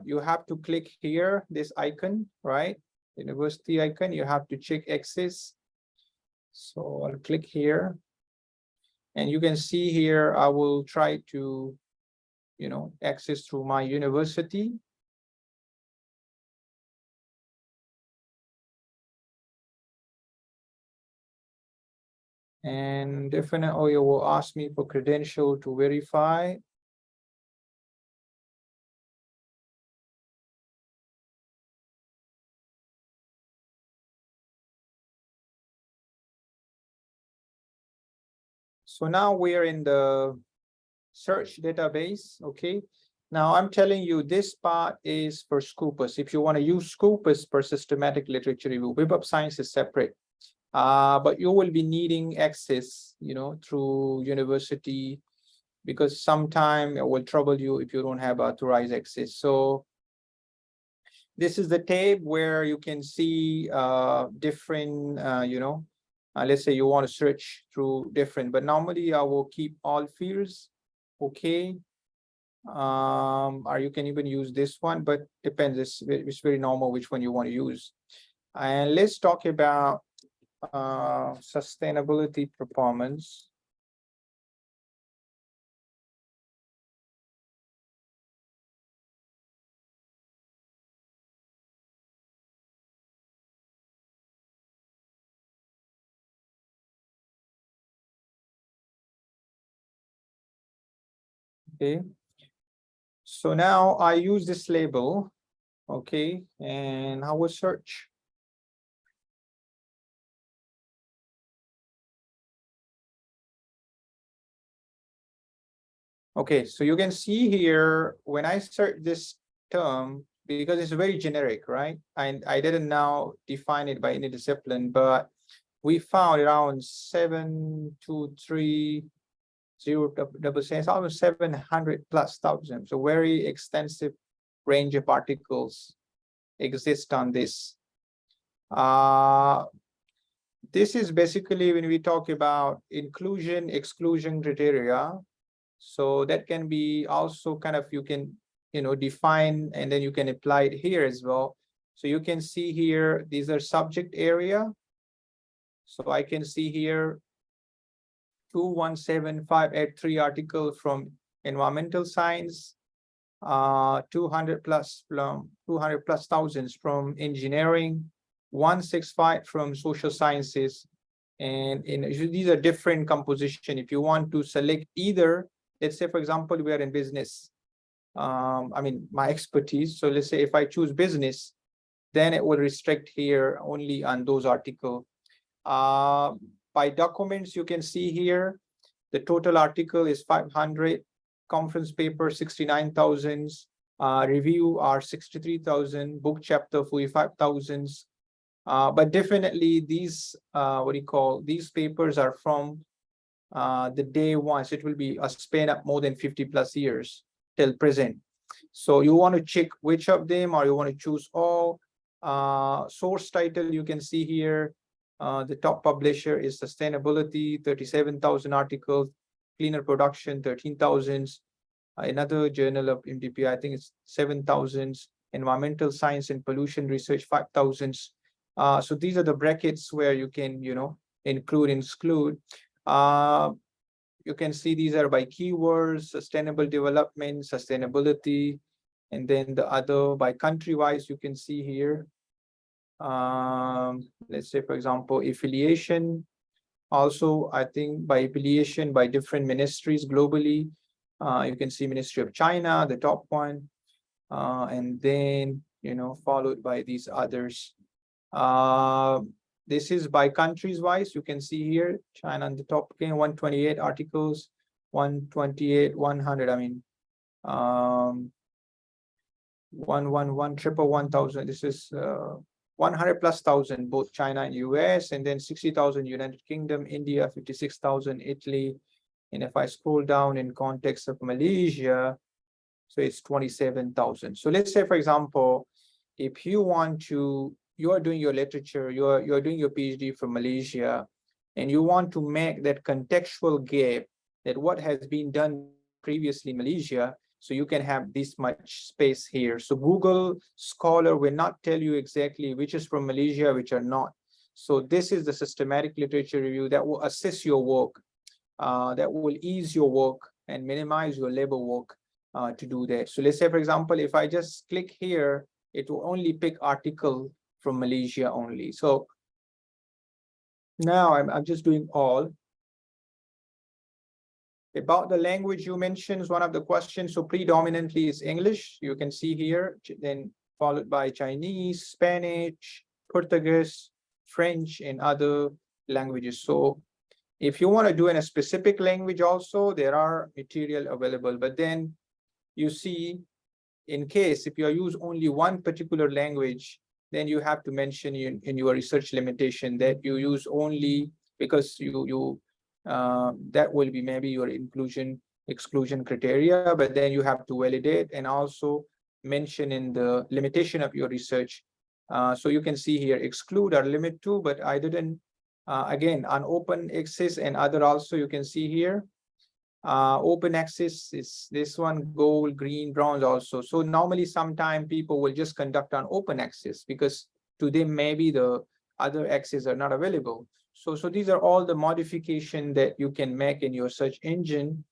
you have to click here, this icon, right? University icon, you have to check access. So I'll click here. And you can see here, I will try to, access through my university. And definitely it will ask me for credential to verify. So now we are in the search database. Okay, now I'm telling you this part is for Scopus. If you want to use Scopus for systematic literature review, Web of Science is separate, but you will be needing access, through university, because sometime it will trouble you if you don't have authorized access. So this is the tab where you can see different, let's say you want to search through different, but normally I will keep all fields. Okay. or you can even use this one, but depends. It's very normal which one you want to use. And let's talk about sustainability performance. Okay, so now I use this label, okay, and I will search. Okay, so you can see here when I search this term, because it's very generic, right? And I didn't now define it by any discipline, but we found around 723,000 almost 700 plus thousand. So very extensive range of articles exist on this. This is basically when we talk about inclusion, exclusion criteria. So that can be also kind of, you can, define, and then you can apply it here as well. So you can see here, these are subject area. So I can see here 217,583 articles from environmental science, 200 plus thousands from engineering, 165 from social sciences, and these are different composition. If you want to select either, let's say for example we are in business, I mean my expertise, so let's say if I choose business, then it will restrict here only on those articles. By documents, you can see here the total article is 500, conference paper 69,000, review are 63,000, book chapter 45,000. But definitely these these papers are from the day one, so it will be a span of more than 50 plus years till present. So you want to check which of them, or you want to choose all. Source title, you can see here, the top publisher is sustainability, 37,000 articles, cleaner production 13,000, another journal of MDP, I think it's 7,000, environmental science and pollution research 5,000. So these are the brackets where you can, include, exclude. You can see these are by keywords, sustainable development, sustainability, and then the other by country wise, you can see here. Let's say, for example, affiliation. Also, I think by affiliation by different ministries globally, you can see Ministry of China, the top one, and then, followed by these others. This is by countries wise. You can see here, China on the top again, 128 articles, 128, 100. I mean, 1,111,1,000. This is 100 plus thousand, both China and US, and then 60,000 United Kingdom, India, 56,000, Italy. And if I scroll down in context of Malaysia, so it's 27,000. So let's say, for example, if you want to, you are doing your literature, you're doing your PhD from Malaysia, and you want to make that contextual gap that what has been done previously in Malaysia, so you can have this much space here. So Google Scholar will not tell you exactly which is from Malaysia, which are not. So this is the systematic literature review that will assess your work, that will ease your work and minimize your labor work to do that. So let's say, for example, if I just click here, it will only pick article from Malaysia only. So now I'm just doing all. About the language you mentioned is one of the questions. So predominantly is English. You can see here, then followed by Chinese, Spanish, Portuguese, French, and other languages. So if you want to do in a specific language also, there are material available. But then you see, in case if you use only one particular language, then you have to mention in your research limitation that you use only, because that will be maybe your inclusion exclusion criteria, but then you have to validate and also mention in the limitation of your research. So you can see here exclude or limit to, but I didn't, again, on open access and other also, you can see here Open access is this one, gold, green, bronze also. So normally sometime people will just conduct on open access because to them maybe the other access are not available. So these are all the modification that you can make in your search engine.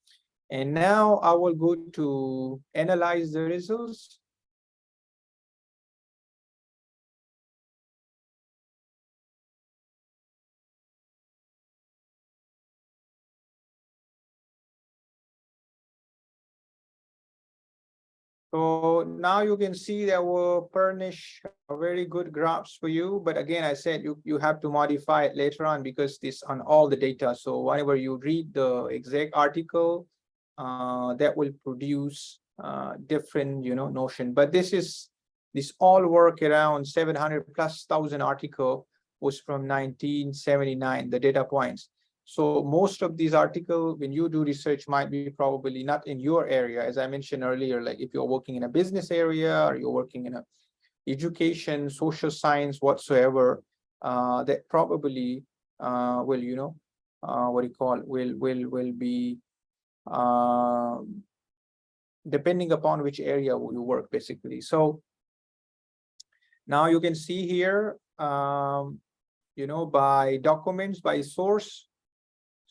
And now I will go to analyze the results. So now you can see that will furnish a very good graphs for you. But again, I said you have to modify it later on because this on all the data. So whenever you read the exact article, that will produce different, notion. But this all work around 700,000+ article was from 1979, the data points. So most of these articles, when you do research, might be probably not in your area, as I mentioned earlier, like if you're working in a business area or you're working in a education, social science, whatsoever, that probably will, will be depending upon which area you work, basically. So now you can see here, by documents, by source.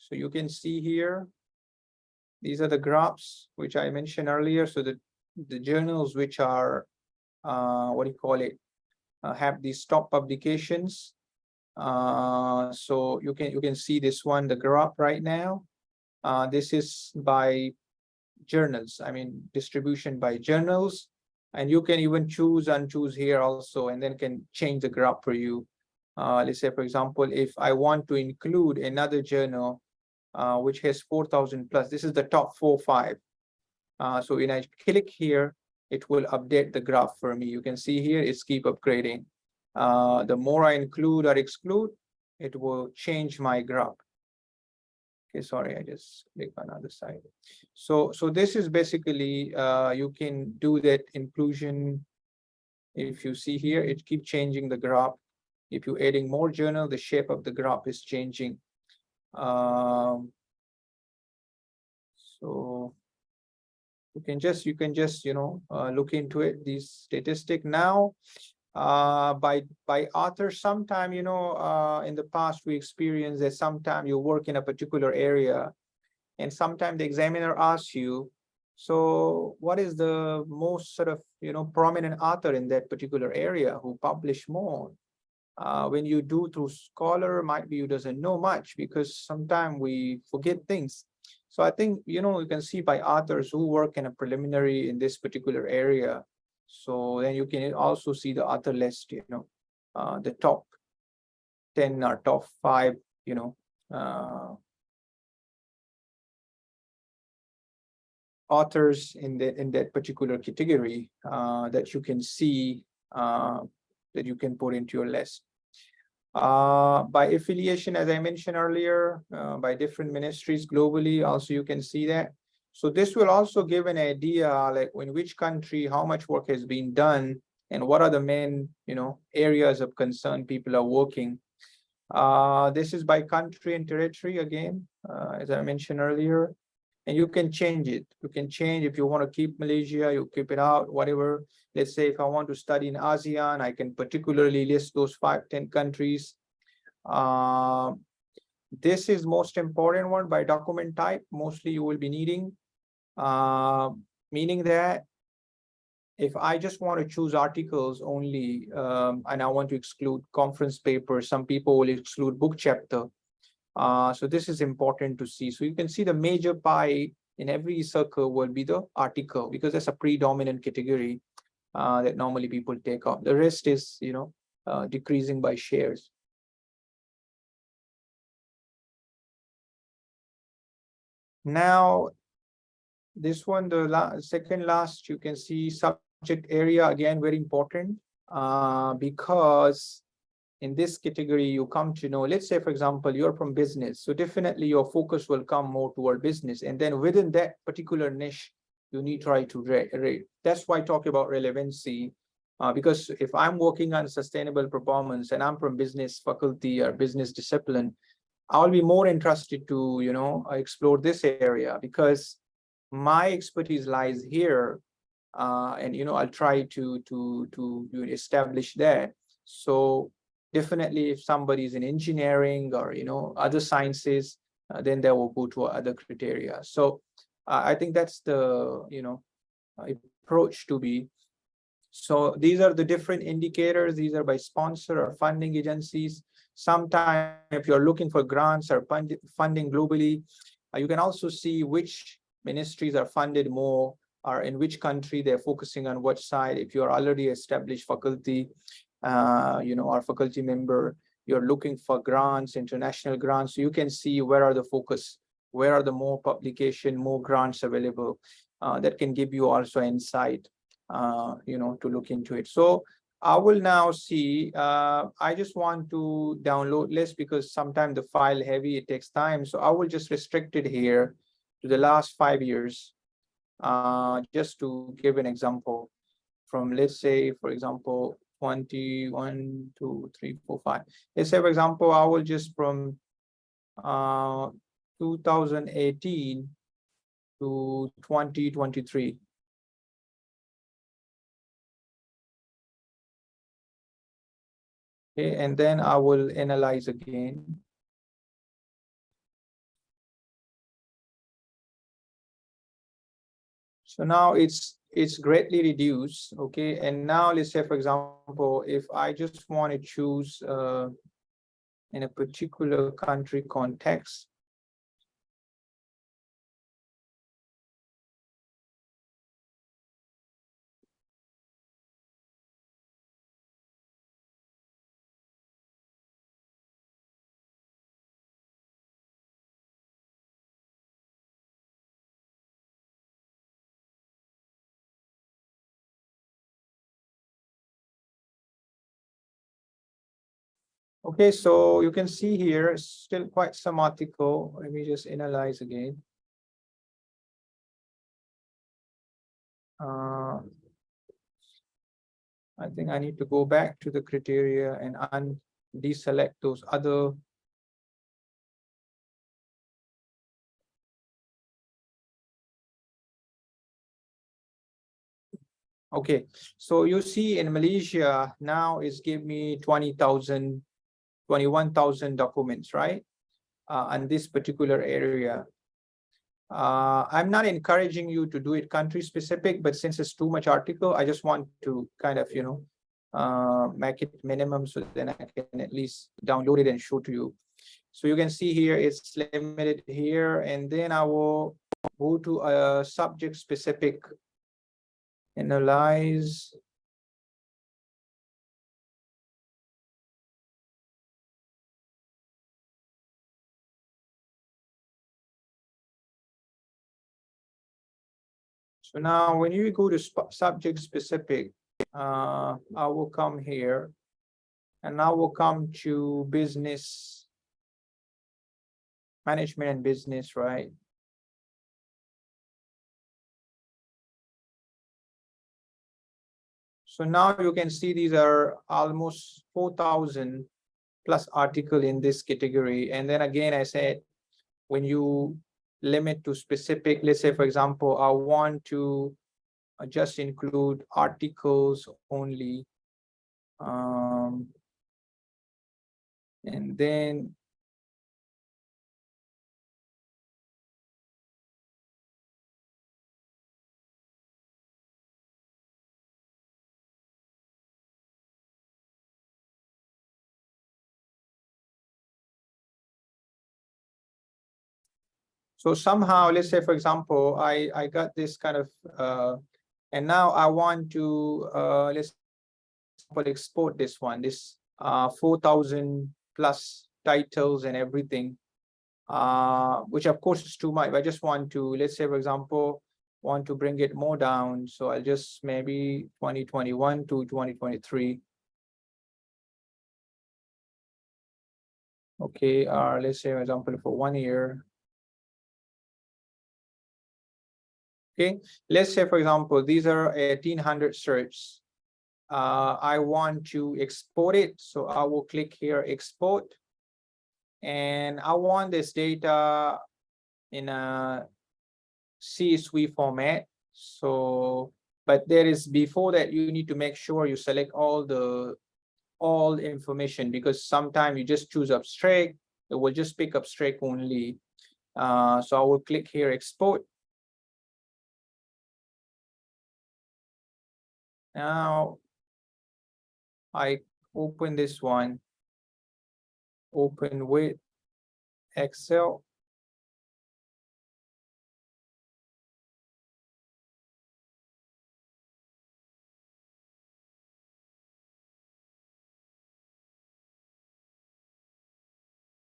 So you can see here, these are the graphs which I mentioned earlier. So the journals which are have these top publications. So you can see this one, the graph right now. This is by journals, I mean distribution by journals, and you can even choose and choose here also, and then can change the graph for you. Let's say, for example, if I want to include another journal which has 4,000+, this is the top 4-5. So when I click here, it will update the graph for me. You can see here it's keep upgrading. The more I include or exclude, it will change my graph. Okay, sorry, I just click on other side. So this is basically you can do that inclusion. If you see here, it keep changing the graph. If you're adding more journal, the shape of the graph is changing. So you can just look into it, these statistic now. By author, sometime in the past we experienced that sometime you work in a particular area and sometimes the examiner asks you, so what is the most sort of prominent author in that particular area who publish more? When you do through scholar, might be you doesn't know much because sometimes we forget things. So I think you can see by authors who work in a preliminary in this particular area. So then you can also see the author list, the top 10 or top 5, authors in that particular category that you can see that you can put into your list. By affiliation, as I mentioned earlier, by different ministries globally, also you can see that. So this will also give an idea like in which country, how much work has been done and what are the main, areas of concern people are working. This is by country and territory again, as I mentioned earlier, and you can change it. You can change if you want to keep Malaysia, you keep it out, whatever. Let's say if I want to study in ASEAN, I can particularly list those 5-10 countries. This is most important one by document type. Mostly you will be needing, meaning that if I just want to choose articles only, and I want to exclude conference papers, some people will exclude book chapter. So this is important to see. So you can see the major pie in every circle will be the article because that's a predominant category that normally people take off. The rest is, decreasing by shares. Now, this one, the second last, you can see subject area, again, very important because in this category, you come to know, let's say, for example, you're from business. So definitely your focus will come more toward business. And then within that particular niche, you need to try to rate. That's why I talk about relevancy. Because if I'm working on sustainable performance and I'm from business faculty or business discipline, I'll be more interested to, explore this area because my expertise lies here, and I'll try to establish that. So definitely, if somebody is in engineering or other sciences, then they will go to other criteria. So I think that's the approach to be. So these are the different indicators. These are by sponsor or funding agencies. Sometimes if you're looking for grants or funding globally, you can also see which ministries are funded more, or in which country they're focusing on what side. If you're already established faculty, or faculty member, you're looking for grants, international grants, so you can see where are the focus, where are the more publication, more grants available. That can give you also insight, to look into it. So I will now see, I just want to download list because sometimes the file heavy, it takes time. So I will just restrict it here to the last 5 years, just to give an example from, let's say, for example, 21, 2, 3, 4, 5. Let's say, for example, I will just from 2018 to 2023. Okay, and then I will analyze again. So now it's greatly reduced. Okay, and now let's say, for example, if I just want to choose in a particular country context, okay, so you can see here, it's still quite some article. Let me just analyze again. I think I need to go back to the criteria and deselect those other. Okay, so you see in Malaysia now is give me 20,000, 21,000 documents, right? On this particular area. I'm not encouraging you to do it country specific, but since it's too much article, I just want to kind of, make it minimum so then I can at least download it and show to you. So you can see here, it's limited here, and then I will go to a subject specific, analyze. So now when you go to subject specific, I will come here and I will come to business, management and business, right? So now you can see these are almost 4,000 plus article in this category. And then again, I said, when you limit to specific, let's say, for example, I want to just include articles only. And then so somehow, let's say, for example, I got this kind of, and now I want to, let's export this one, this 4,000 plus titles and everything, which of course is too much. I just want to, let's say, for example, want to bring it more down. So I'll just maybe 2021 to 2023. Okay, let's say, for example, for 1 year. Okay, let's say, for example, these are 1,800 searches. I want to export it, so I will click here, export. and I want this data in a CSV format. So, but there is, before that, you need to make sure you select all information, because sometimes you just choose abstract, it will just pick abstract only. So I will click here, export. Now I open this one, open with Excel.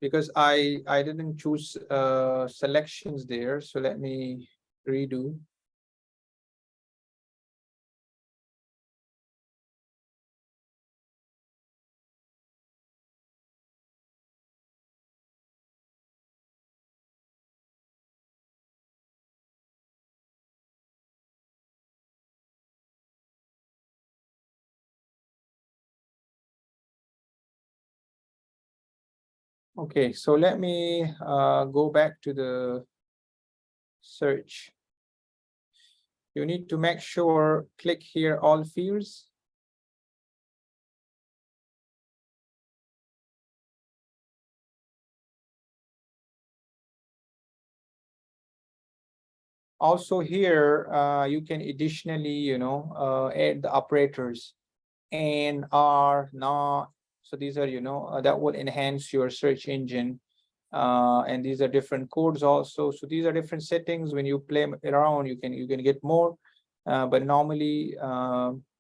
Because I didn't choose selections there, so let me redo. Okay, so let me go back to the search. You need to make sure, click here, all fields. Also here, you can additionally, add the operators and are not. So these are, that will enhance your search engine. And these are different codes also. So these are different settings. When you play around, you can get more. But normally,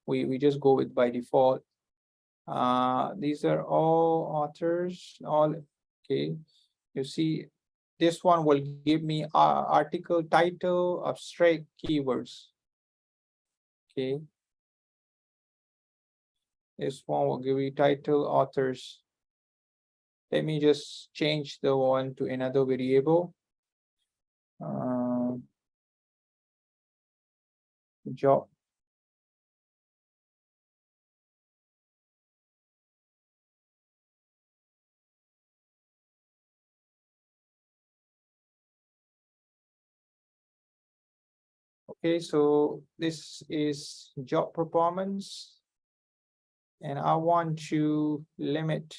we just go with by default. These are all authors, all okay. You see, this one will give me article title, abstract, keywords. Okay. This one will give you title, authors. Let me just change the one to another variable. Job. Okay, so this is job performance, and I want to limit.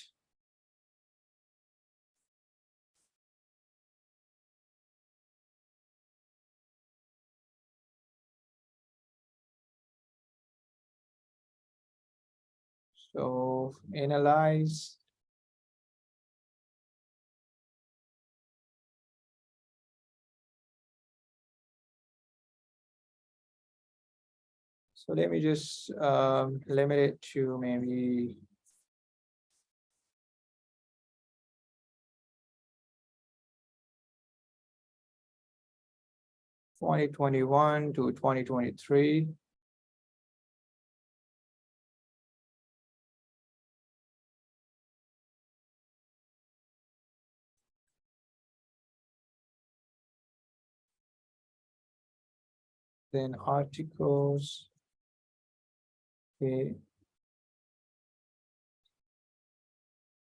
So analyze. So let me just limit it to maybe 2021 to 2023. Then articles. Okay.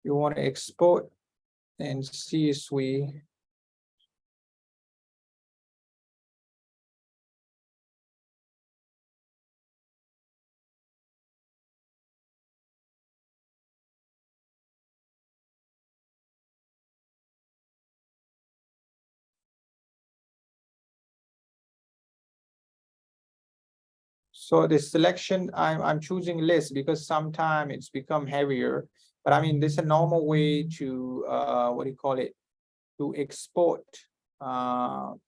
You want to export and CSV. So the selection, I'm choosing list because sometimes it's become heavier. But I mean, this is a normal way to what do you call it? To export. And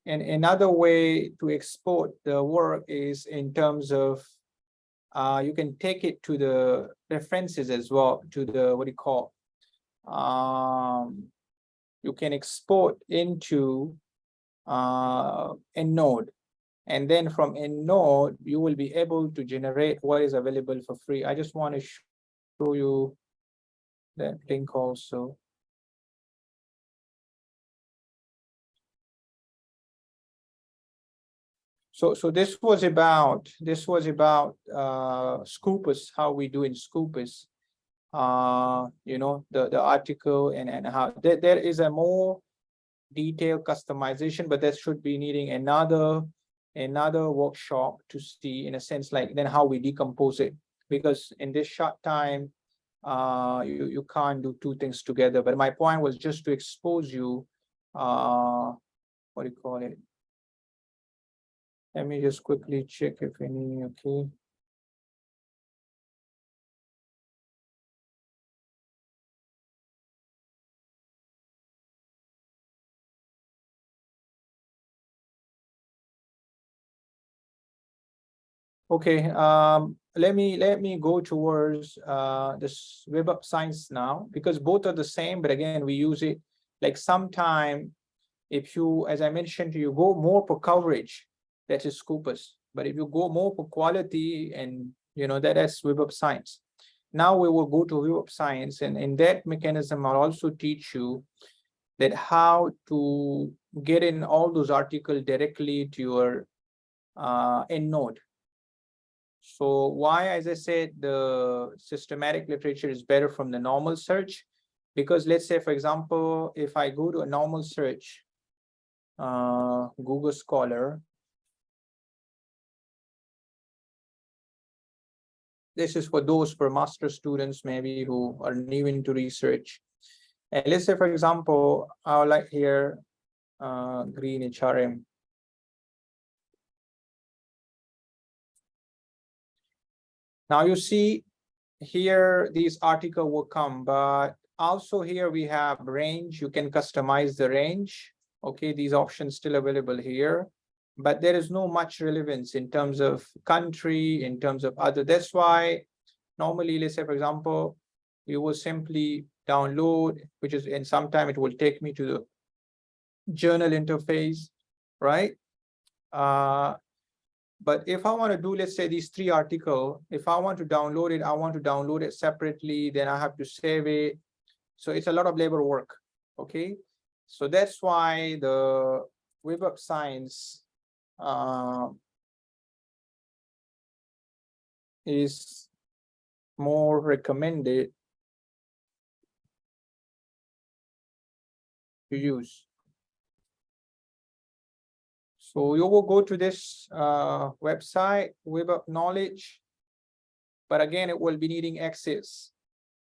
another way to export the work is in terms of you can take it to the references as well, to the what do you call? You can export into EndNote, and then from EndNote you will be able to generate what is available for free. I just want to show you that link also. So this was about Scopus, how we do in Scopus. You know, the article and how there is a more detailed customization, but that should be needing another workshop to see, in a sense, like then how we decompose it, because in this short time you can't do two things together. But my point was just to expose you, what do you call it? Let me just quickly check if any. Okay. Okay, let me go towards this Web of Science now, because both are the same, but again, we use it like sometime if you, as I mentioned to you, go more for coverage, that is Scopus. But if you go more for quality, and you know, that's Web of Science. Now we will go to Web of Science, and in that mechanism, I'll also teach you that how to get in all those articles directly to your EndNote. So why, as I said, the systematic literature is better from the normal search, because let's say, for example, if I go to a normal search, Google Scholar, this is for those for master students maybe who are new into research. And let's say, for example, I would like here green HRM. Now you see here, these article will come, but also here we have range. You can customize the range. Okay, these options still available here, but there is no much relevance in terms of country, in terms of other. That's why normally, let's say, for example, you will simply download, which is, and sometime it will take me to the journal interface, right? But if I want to do, let's say, these three articles, if I want to download it, I want to download it separately, then I have to save it. So it's a lot of labor work, okay? So that's why the Web of Science is more recommended to use. So you will go to this website, Web of Knowledge, but again, it will be needing access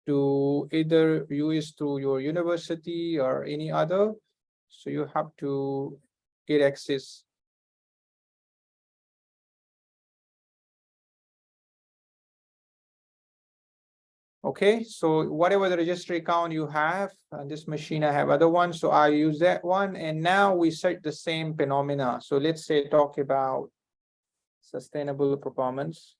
to either use through your university or any other. So you have to get access. Okay, so whatever the registry account you have, on this machine I have other ones, so I use that one, and now we search the same phenomena. So let's say talk about sustainable performance.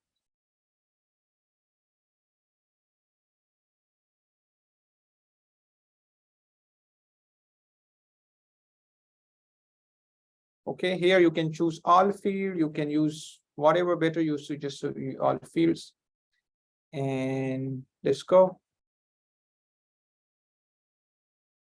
Okay, here you can choose all field, you can use whatever better you suggest, all fields. And let's go.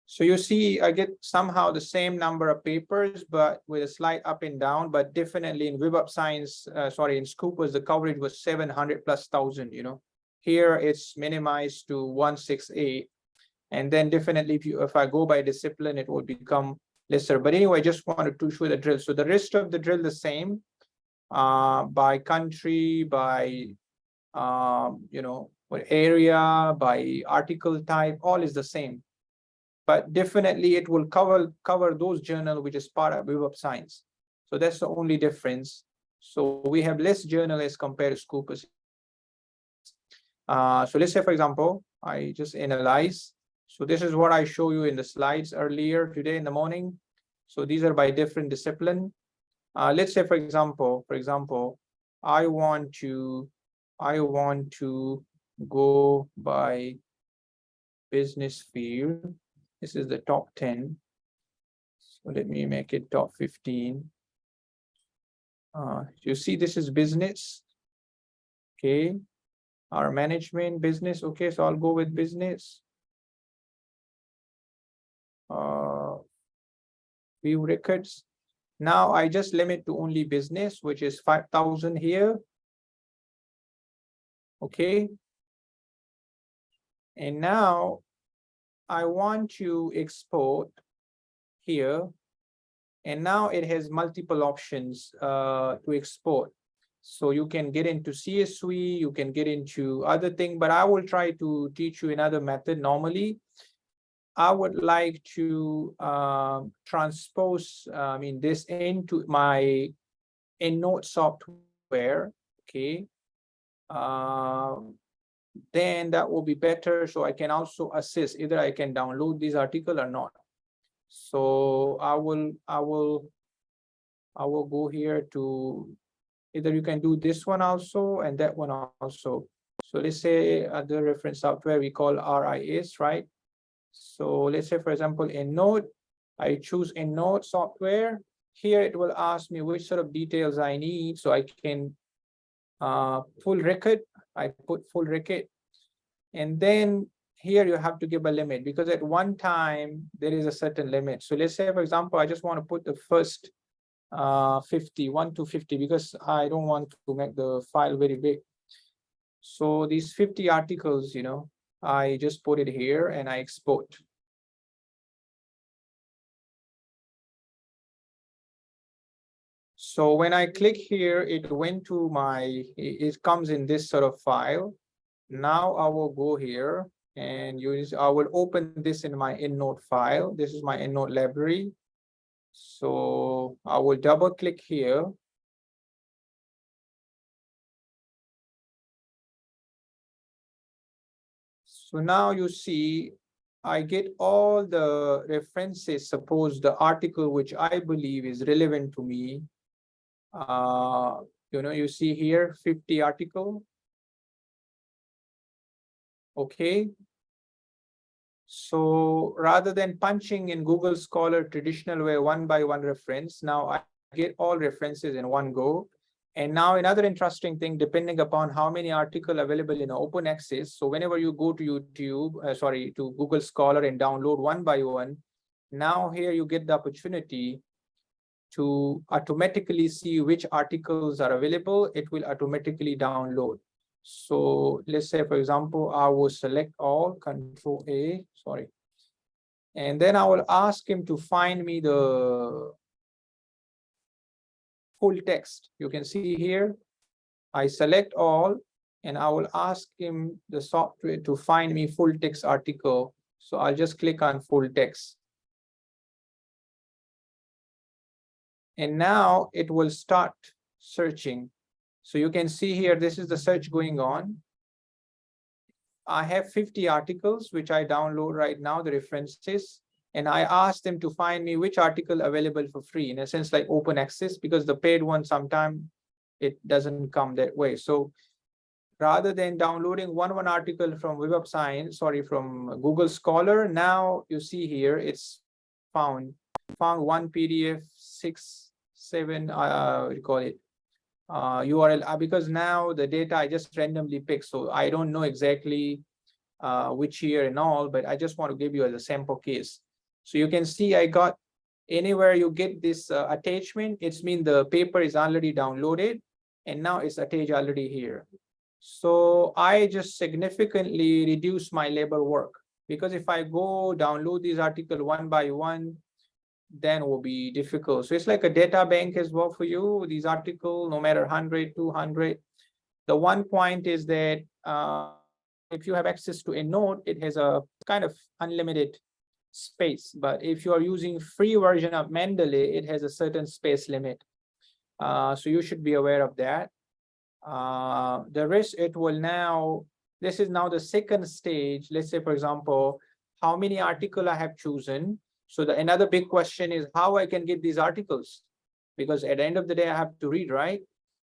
So you see, I get somehow the same number of papers, but with a slight up and down, but definitely in Web of Science, in Scopus, the coverage was 700 plus thousand, you know. Here it's minimized to 168. And then definitely if I go by discipline, it will become lesser. But anyway, I just wanted to show the drill. So the rest of the drill the same, by country, by you know, what area, by article type, all is the same. But definitely it will cover those journals which is part of Web of Science. So that's the only difference. So we have less journal as compared to Scopus. So let's say, for example, I just analyze. So this is what I show you in the slides earlier today in the morning. So these are by different discipline. Let's say, for example, I want to go by business field. This is the top 10. So let me make it top 15. You see, this is business. Okay. Our management business. Okay, so I'll go with business. View records. Now I just limit to only business, which is 5,000 here. Okay. And now I want to export here. And now it has multiple options to export. So you can get into CSV, you can get into other thing, but I will try to teach you another method. Normally, I would like to transpose, this into my EndNote software. Okay. Then that will be better. So I can also assess either I can download this article or not. So I will go here to either you can do this one also and that one also. So let's say other reference software we call RIS, right? So let's say, for example, EndNote, I choose EndNote software. Here it will ask me which sort of details I need. So I can full record, I put full record. And then here you have to give a limit because at one time there is a certain limit. So let's say, for example, I just want to put the first 1 to 50 because I don't want to make the file very big. So these 50 articles, I just put it here and I export. So when I click here, it went to it comes in this sort of file. Now I will go here and I will open this in my EndNote file. This is my EndNote library. So I will double click here. So now you see, I get all the references. Suppose the article which I believe is relevant to me. You see here 50 article. Okay. So rather than punching in Google Scholar traditional way, one by one reference, now I get all references in one go. And now another interesting thing, depending upon how many articles available in open access. So whenever you go to YouTube, to Google Scholar and download one by one, now here you get the opportunity to automatically see which articles are available. It will automatically download. So let's say, for example, I will select all, Control A, and then I will ask him to find me the full text. You can see here, I select all, and I will ask him, the software, to find me full text article. So I'll just click on full text. And now it will start searching. So you can see here, this is the search going on. I have 50 articles, which I download right now, the references. And I asked them to find me which article available for free, in a sense like open access, because the paid one, sometimes it doesn't come that way. So rather than downloading one article from Web of Science, from Google Scholar, now you see here, it's found one PDF, 6, 7, we call it, URL, because now the data I just randomly pick. So I don't know exactly which year and all, but I just want to give you as a sample case. So you can see I got, anywhere you get this attachment, it's mean the paper is already downloaded and now it's attached already here. So I just significantly reduce my labor work, because if I go download these articles one by one, then it will be difficult. So it's like a data bank as well for you, these articles, no matter 100, 200. The one point is that if you have access to EndNote, it has a kind of unlimited space. But if you are using free version of Mendeley, it has a certain space limit. So you should be aware of that. The rest, it will now, this is now the second stage. Let's say, for example, how many articles I have chosen. So another big question is how I can get these articles, because at the end of the day, I have to read, right?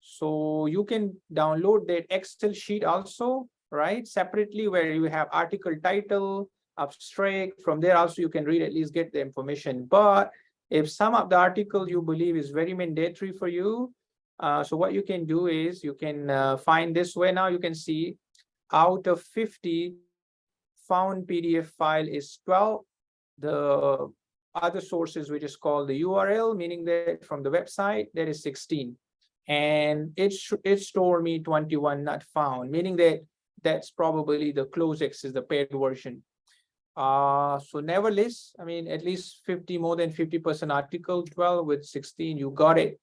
So you can download that Excel sheet also, right? Separately, where you have article title, abstract. From there also you can read, at least get the information. But if some of the articles you believe is very mandatory for you, so what you can do is you can find this way. Now you can see out of 50 found PDF file is 12. The other sources, which is called the URL, meaning that from the website, that is 16. And it stored me 21 not found, meaning that that's probably the closest is the paid version. So nevertheless, I mean, at least 50, more than 50% article 12 with 16, you got it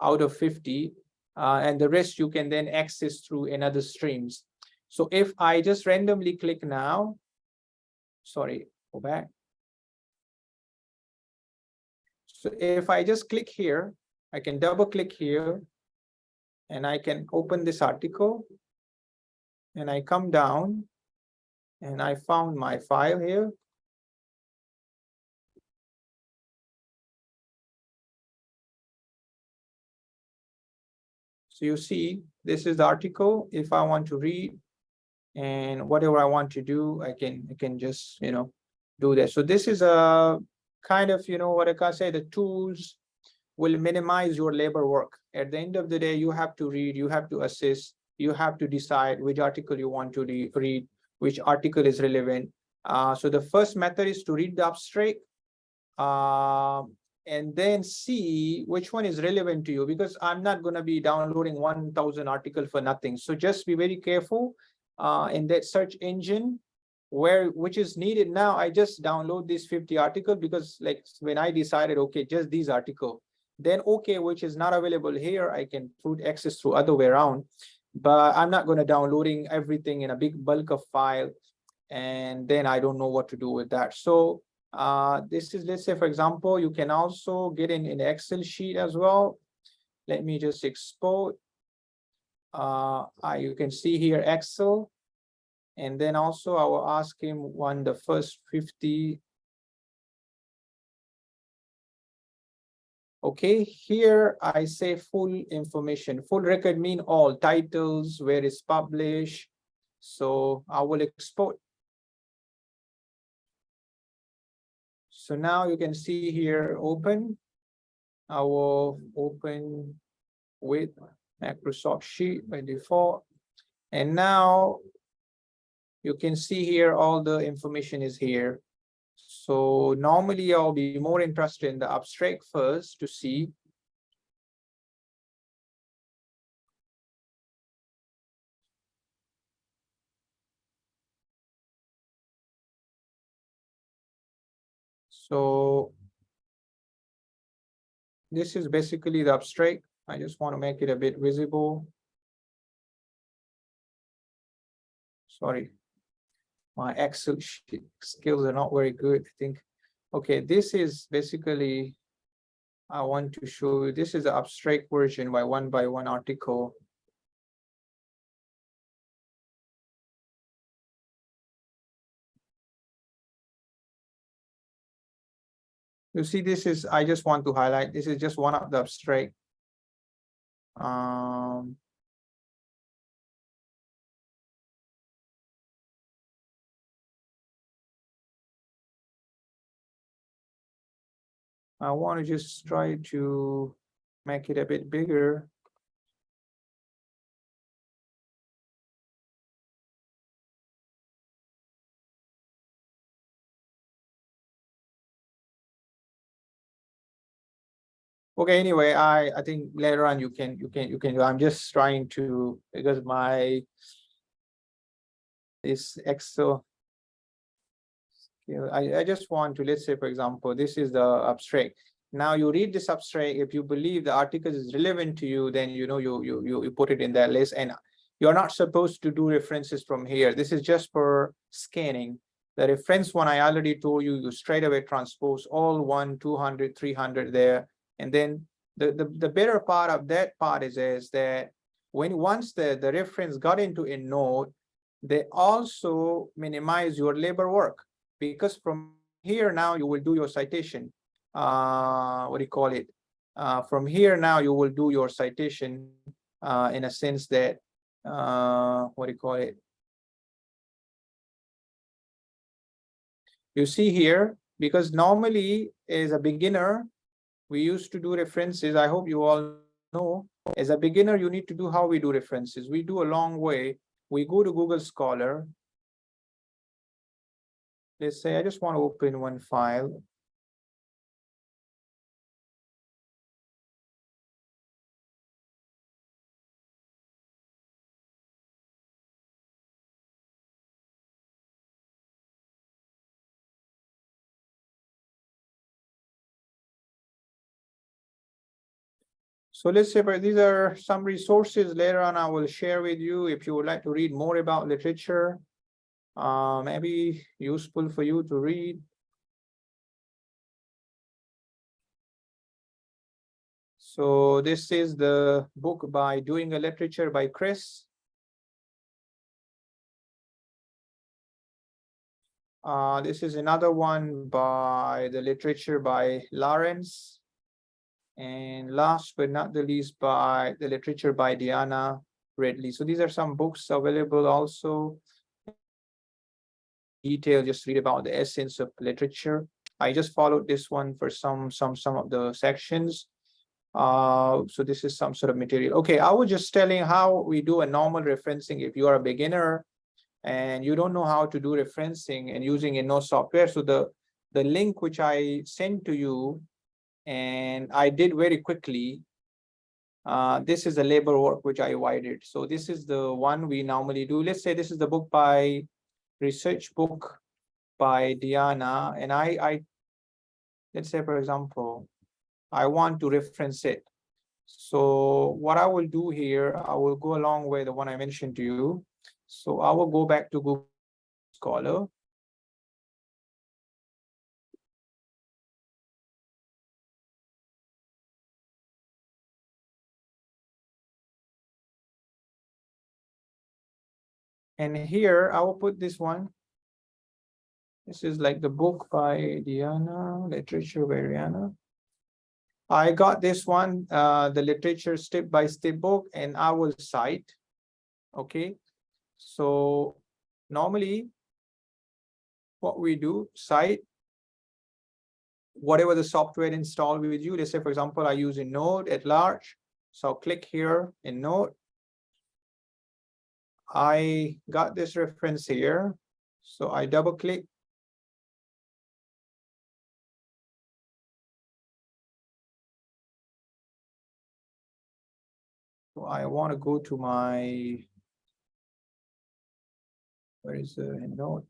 out of 50. And the rest you can then access through another streams. So if I just randomly click now, sorry, go back. So if I just click here, I can double click here and I can open this article and I come down and I found my file here. So you see, this is the article. If I want to read and whatever I want to do, I can just, do that. So this is a kind of, what I can say, the tools will minimize your labor work. At the end of the day, you have to read, you have to assess, you have to decide which article you want to read, which article is relevant. So the first method is to read the abstract and then see which one is relevant to you, because I'm not going to be downloading 1,000 articles for nothing. So just be very careful in that search engine which is needed. Now I just download this 50 article because like when I decided, okay, just these article, then okay, which is not available here, I can put access through other way around, but I'm not going to downloading everything in a big bulk of file and then I don't know what to do with that. So this is, let's say, for example, you can also get in an Excel sheet as well. Let me just export. You can see here Excel. And then also I will ask him the first 50. Okay, here I say full information. Full record mean all titles, where it's published. So I will export. So now you can see here open. I will open with Microsoft Sheet by default. And now you can see here all the information is here. So normally I'll be more interested in the abstract first to see. So this is basically the abstract. I just want to make it a bit visible. Sorry, my Excel skills are not very good, I think. Okay, this is basically, I want to show you, this is the abstract version by one article. You see, this is, I just want to highlight, this is just one of the abstract. I want to just try to make it a bit bigger. Okay, anyway, I think later on you can I'm just trying to, because this Excel, I just want to, let's say, for example, this is the abstract. Now you read this abstract, if you believe the article is relevant to you, then you put it in that list, and you're not supposed to do references from here. This is just for scanning. The reference one I already told you, you straight away transpose all 1, 200, 300 there. And then the better part of that part is that once the reference got into a node, they also minimize your labor work, because from here now you will do your citation. What do you call it? From here now you will do your citation in a sense that what do you call it? You see here, because normally as a beginner, we used to do references. I hope you all know, as a beginner, you need to do how we do references. We do a long way. We go to Google Scholar. Let's say I just want to open one file. So let's say, but these are some resources later on I will share with you if you would like to read more about literature. Maybe useful for you to read. So this is the book by Doing a Literature by Chris. This is another one by the literature by Lawrence. And last but not the least, by the literature by Diana Redley. So these are some books available also. Detail, just read about the essence of literature. I just followed this one for some of the sections. So this is some sort of material. Okay, I was just telling how we do a normal referencing if you are a beginner and you don't know how to do referencing and using EndNote software. So the link which I sent to you and I did very quickly, this is the labor work which I avoided. So this is the one we normally do. Let's say this is the book by research book by Diana, and I let's say, for example, I want to reference it. So what I will do here, I will go along with the one I mentioned to you. So I will go back to Google Scholar. And here I will put this one. This is like the book by Diana, literature by Diana. I got this one, the literature step-by-step book, and I will cite. Okay. So normally what we do, cite whatever the software installed with you. Let's say, for example, I use EndNote at large. So I'll click here in EndNote. I got this reference here. So I double click. So I want to go to my, where is the EndNote?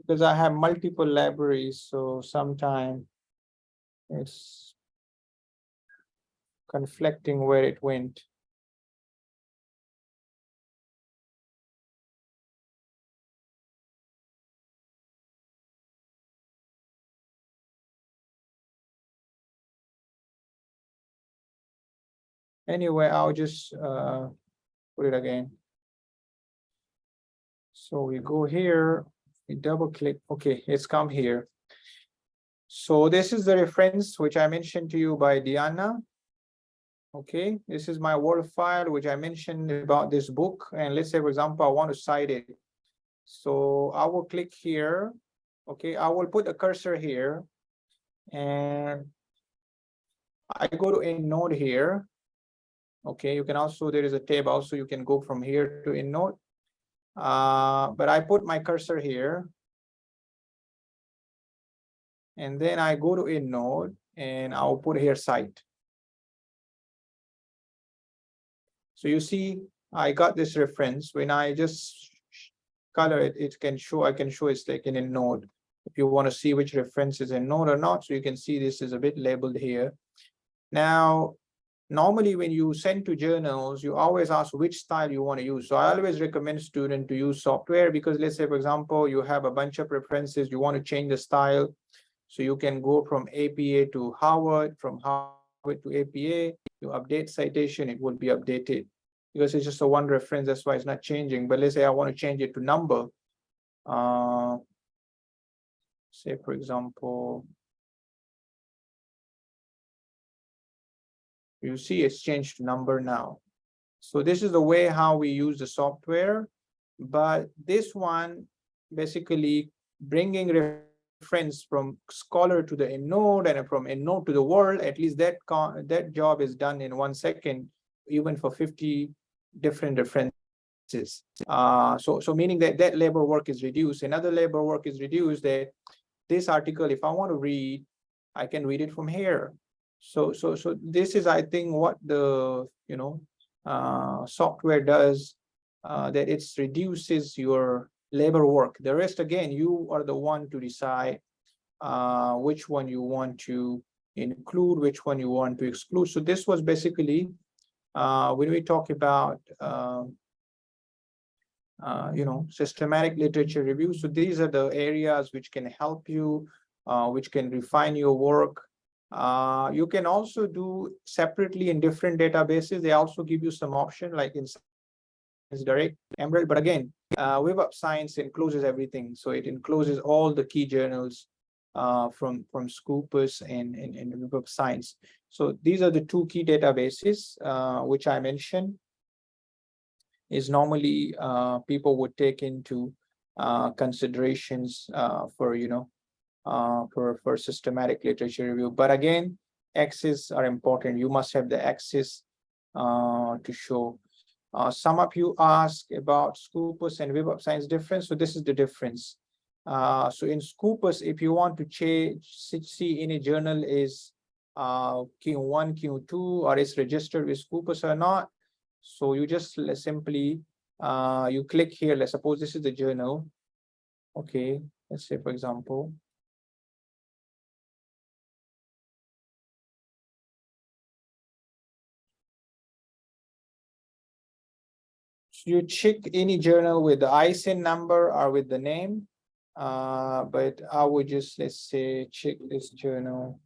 Because I have multiple libraries, so sometimes it's conflicting where it went. Anyway, I'll just put it again. So we go here, we double click. Okay, it's come here. So this is the reference which I mentioned to you by Diana. Okay, this is my Word file which I mentioned about this book. And let's say, for example, I want to cite it. So I will click here. Okay, I will put a cursor here and I go to EndNote here. Okay, you can also, there is a tab also, you can go from here to EndNote. But I put my cursor here. And then I go to EndNote and I'll put here cite. So you see, I got this reference. When I just color it, it can show, I can show it's like in EndNote. If you want to see which reference is EndNote or not, so you can see this is a bit labeled here. Now, normally when you send to journals, you always ask which style you want to use. So I always recommend students to use software because let's say, for example, you have a bunch of references, you want to change the style. So you can go from APA to Harvard, from Harvard to APA. You update citation, it will be updated because it's just a one reference. That's why it's not changing. But let's say I want to change it to number. Say, for example, you see it's changed to number now. So this is the way how we use the software. But this one basically bringing reference from scholar to the EndNote and from EndNote to the world, at least that job is done in 1 second, even for 50 different references. So meaning that labor work is reduced. Another labor work is reduced, that this article, if I want to read, I can read it from here. So this is, I think, what the software does, that it reduces your labor work. The rest, again, you are the one to decide which one you want to include, which one you want to exclude. So this was basically when we talk about systematic literature review. So these are the areas which can help you, which can refine your work. You can also do separately in different databases. They also give you some option like in Direct, Emerald, but again, Web of Science encloses everything. So it encloses all the key journals from Scopus and Web of Science. So these are the two key databases which I mentioned. Is normally people would take into considerations for for systematic literature review. But again, axes are important. You must have the axis to show. Some of you ask about Scopus and Web of Science difference. So this is the difference. So in Scopus, if you want to see any journal is Q1, Q2, or is registered with Scopus or not, so you just simply you click here. Let's suppose this is the journal. Okay, let's say, for example, so you check any journal with the ISIN number or with the name. But I would just, let's say, check this journal.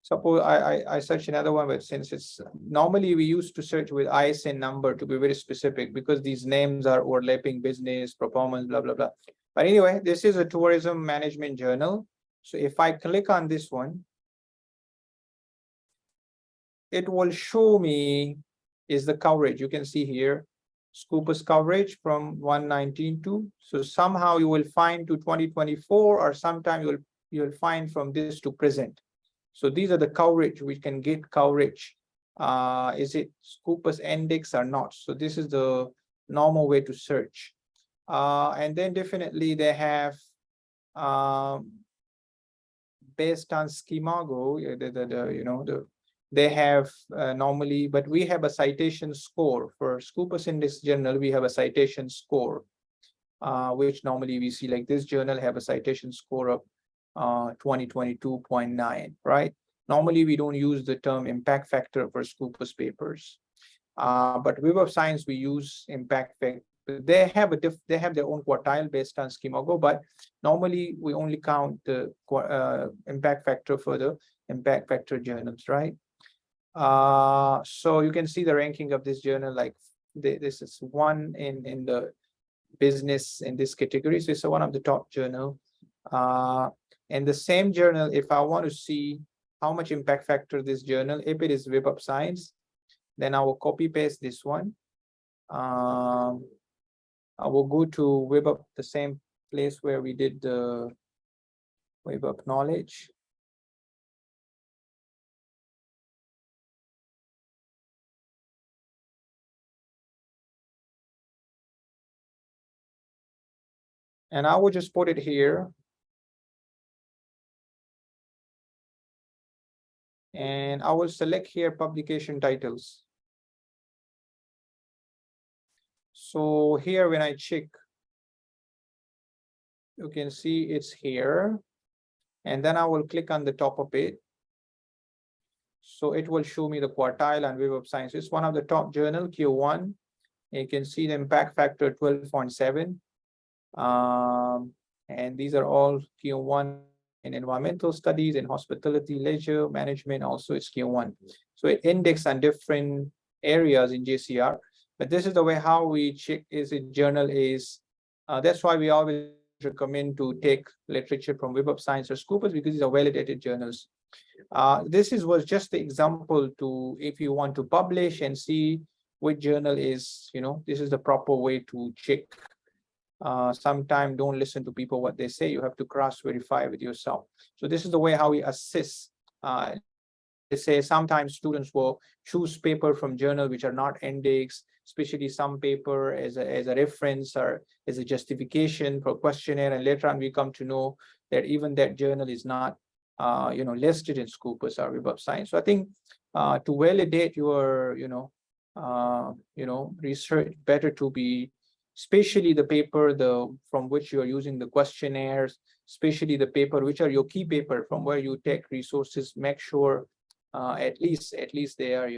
Suppose I search another one, but since it's normally we used to search with ISN number to be very specific, because these names are overlapping, business, performance, blah, blah, blah. But anyway, this is a tourism management journal. So if I click on this one, it will show me is the coverage. You can see here, Scopus coverage from 119 to, so somehow you will find to 2024, or sometime you'll find from this to present. So these are the coverage. We can get coverage. Is it Scopus index or not? So this is the normal way to search. And then definitely they have based on Schemago, they have normally, but we have a citation score for Scopus Index journal. We have a citation score, which normally we see like this journal have a citation score of 2022.9, right? Normally we don't use the term impact factor for Scopus papers, but Web of Science we use impact factor. They have their own quartile based on Schemago, but normally we only count the impact factor for the impact factor journals, right? So you can see the ranking of this journal, like this is one in the business in this category. So it's one of the top journal. And the same journal, if I want to see how much impact factor this journal, if it is Web of Science, then I will copy paste this one. I will go to Web of the same place where we did the Web of Knowledge. And I will just put it here. And I will select here publication titles. So here when I check, you can see it's here. And then I will click on the top of it. So it will show me the quartile and Web of Science. It's one of the top journal, Q1. You can see the impact factor 12.7. And these are all Q1 in environmental studies, in hospitality, leisure, management, also it's Q1. So it indexed on different areas in JCR. But this is the way how we check is it journal is, that's why we always recommend to take literature from Web of Science or Scopus, because these are validated journals. This was just the example to, if you want to publish and see which journal is, this is the proper way to check. Sometimes don't listen to people what they say, you have to cross verify with yourself. So this is the way how we assess. They say sometimes students will choose paper from journal which are not indexed, especially some paper as a reference or as a justification for questionnaire, and later on we come to know that even that journal is not listed in Scopus or Web of Science. So I think to validate your research, better to be, especially the paper from which you are using the questionnaires, especially the paper which are your key paper from where you take resources, make sure at least they are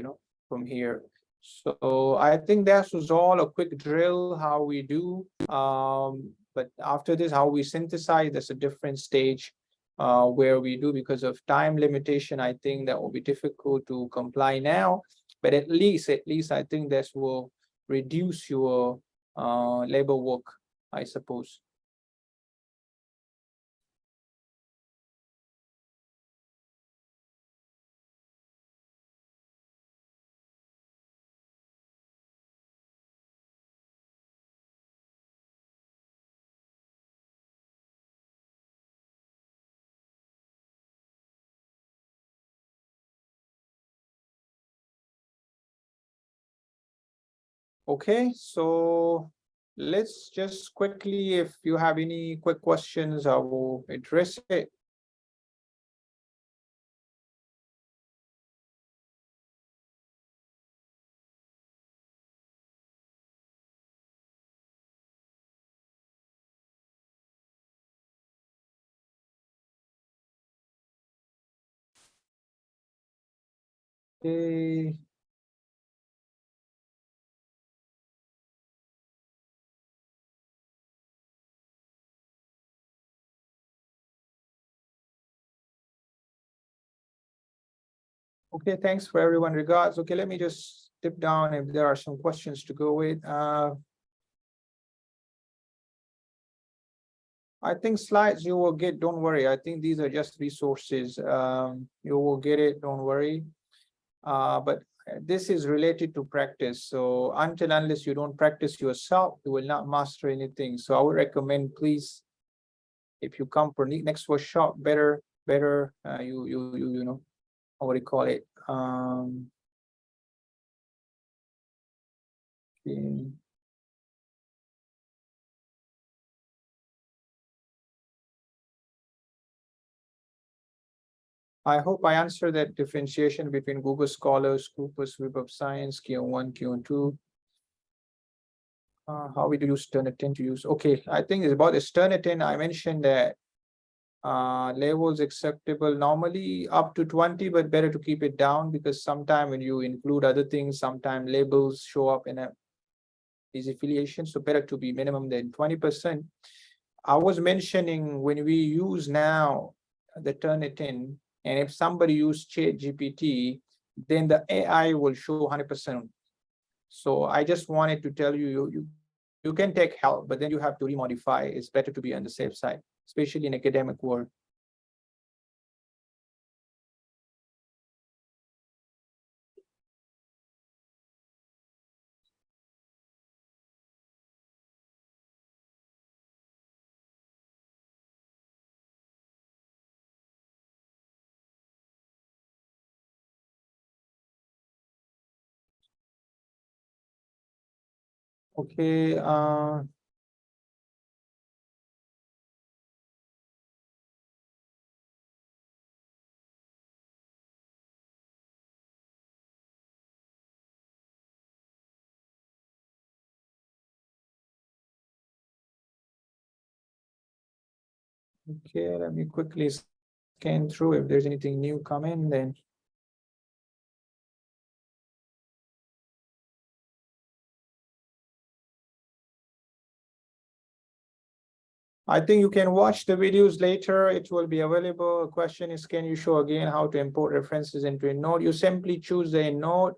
from here. So I think that was all a quick drill how we do, but after this how we synthesize, that's a different stage where we do. Because of time limitation, I think that will be difficult to comply now, but at least I think this will reduce your labor work, I suppose. Okay, so let's just quickly, if you have any quick questions, I will address it. Okay. Okay, thanks for everyone. Regards. Okay, let me just dip down if there are some questions to go with. I think slides you will get, don't worry. I think these are just resources. You will get it, don't worry. But this is related to practice. So unless you don't practice yourself, you will not master anything. So I would recommend, please, if you come for next workshop, better you know, what do you call it? Okay. I hope I answered that differentiation between Google Scholar, Scopus, Web of Science, Q1, Q2. How we do use Turnitin to use? Okay, I think it's about this Turnitin. I mentioned that labels acceptable normally up to 20, but better to keep it down, because sometimes when you include other things, sometimes labels show up in these affiliations. So better to be minimum than 20%. I was mentioning when we use now the Turnitin, and if somebody use ChatGPT, then the AI will show 100%. So I just wanted to tell you, you can take help, but then you have to remodify. It's better to be on the safe side, especially in academic world. Okay, Okay, let me quickly scan through. If there's anything new come in, then. I think you can watch the videos later. It will be available. The question is, can you show again how to import references into EndNote? You simply choose the EndNote.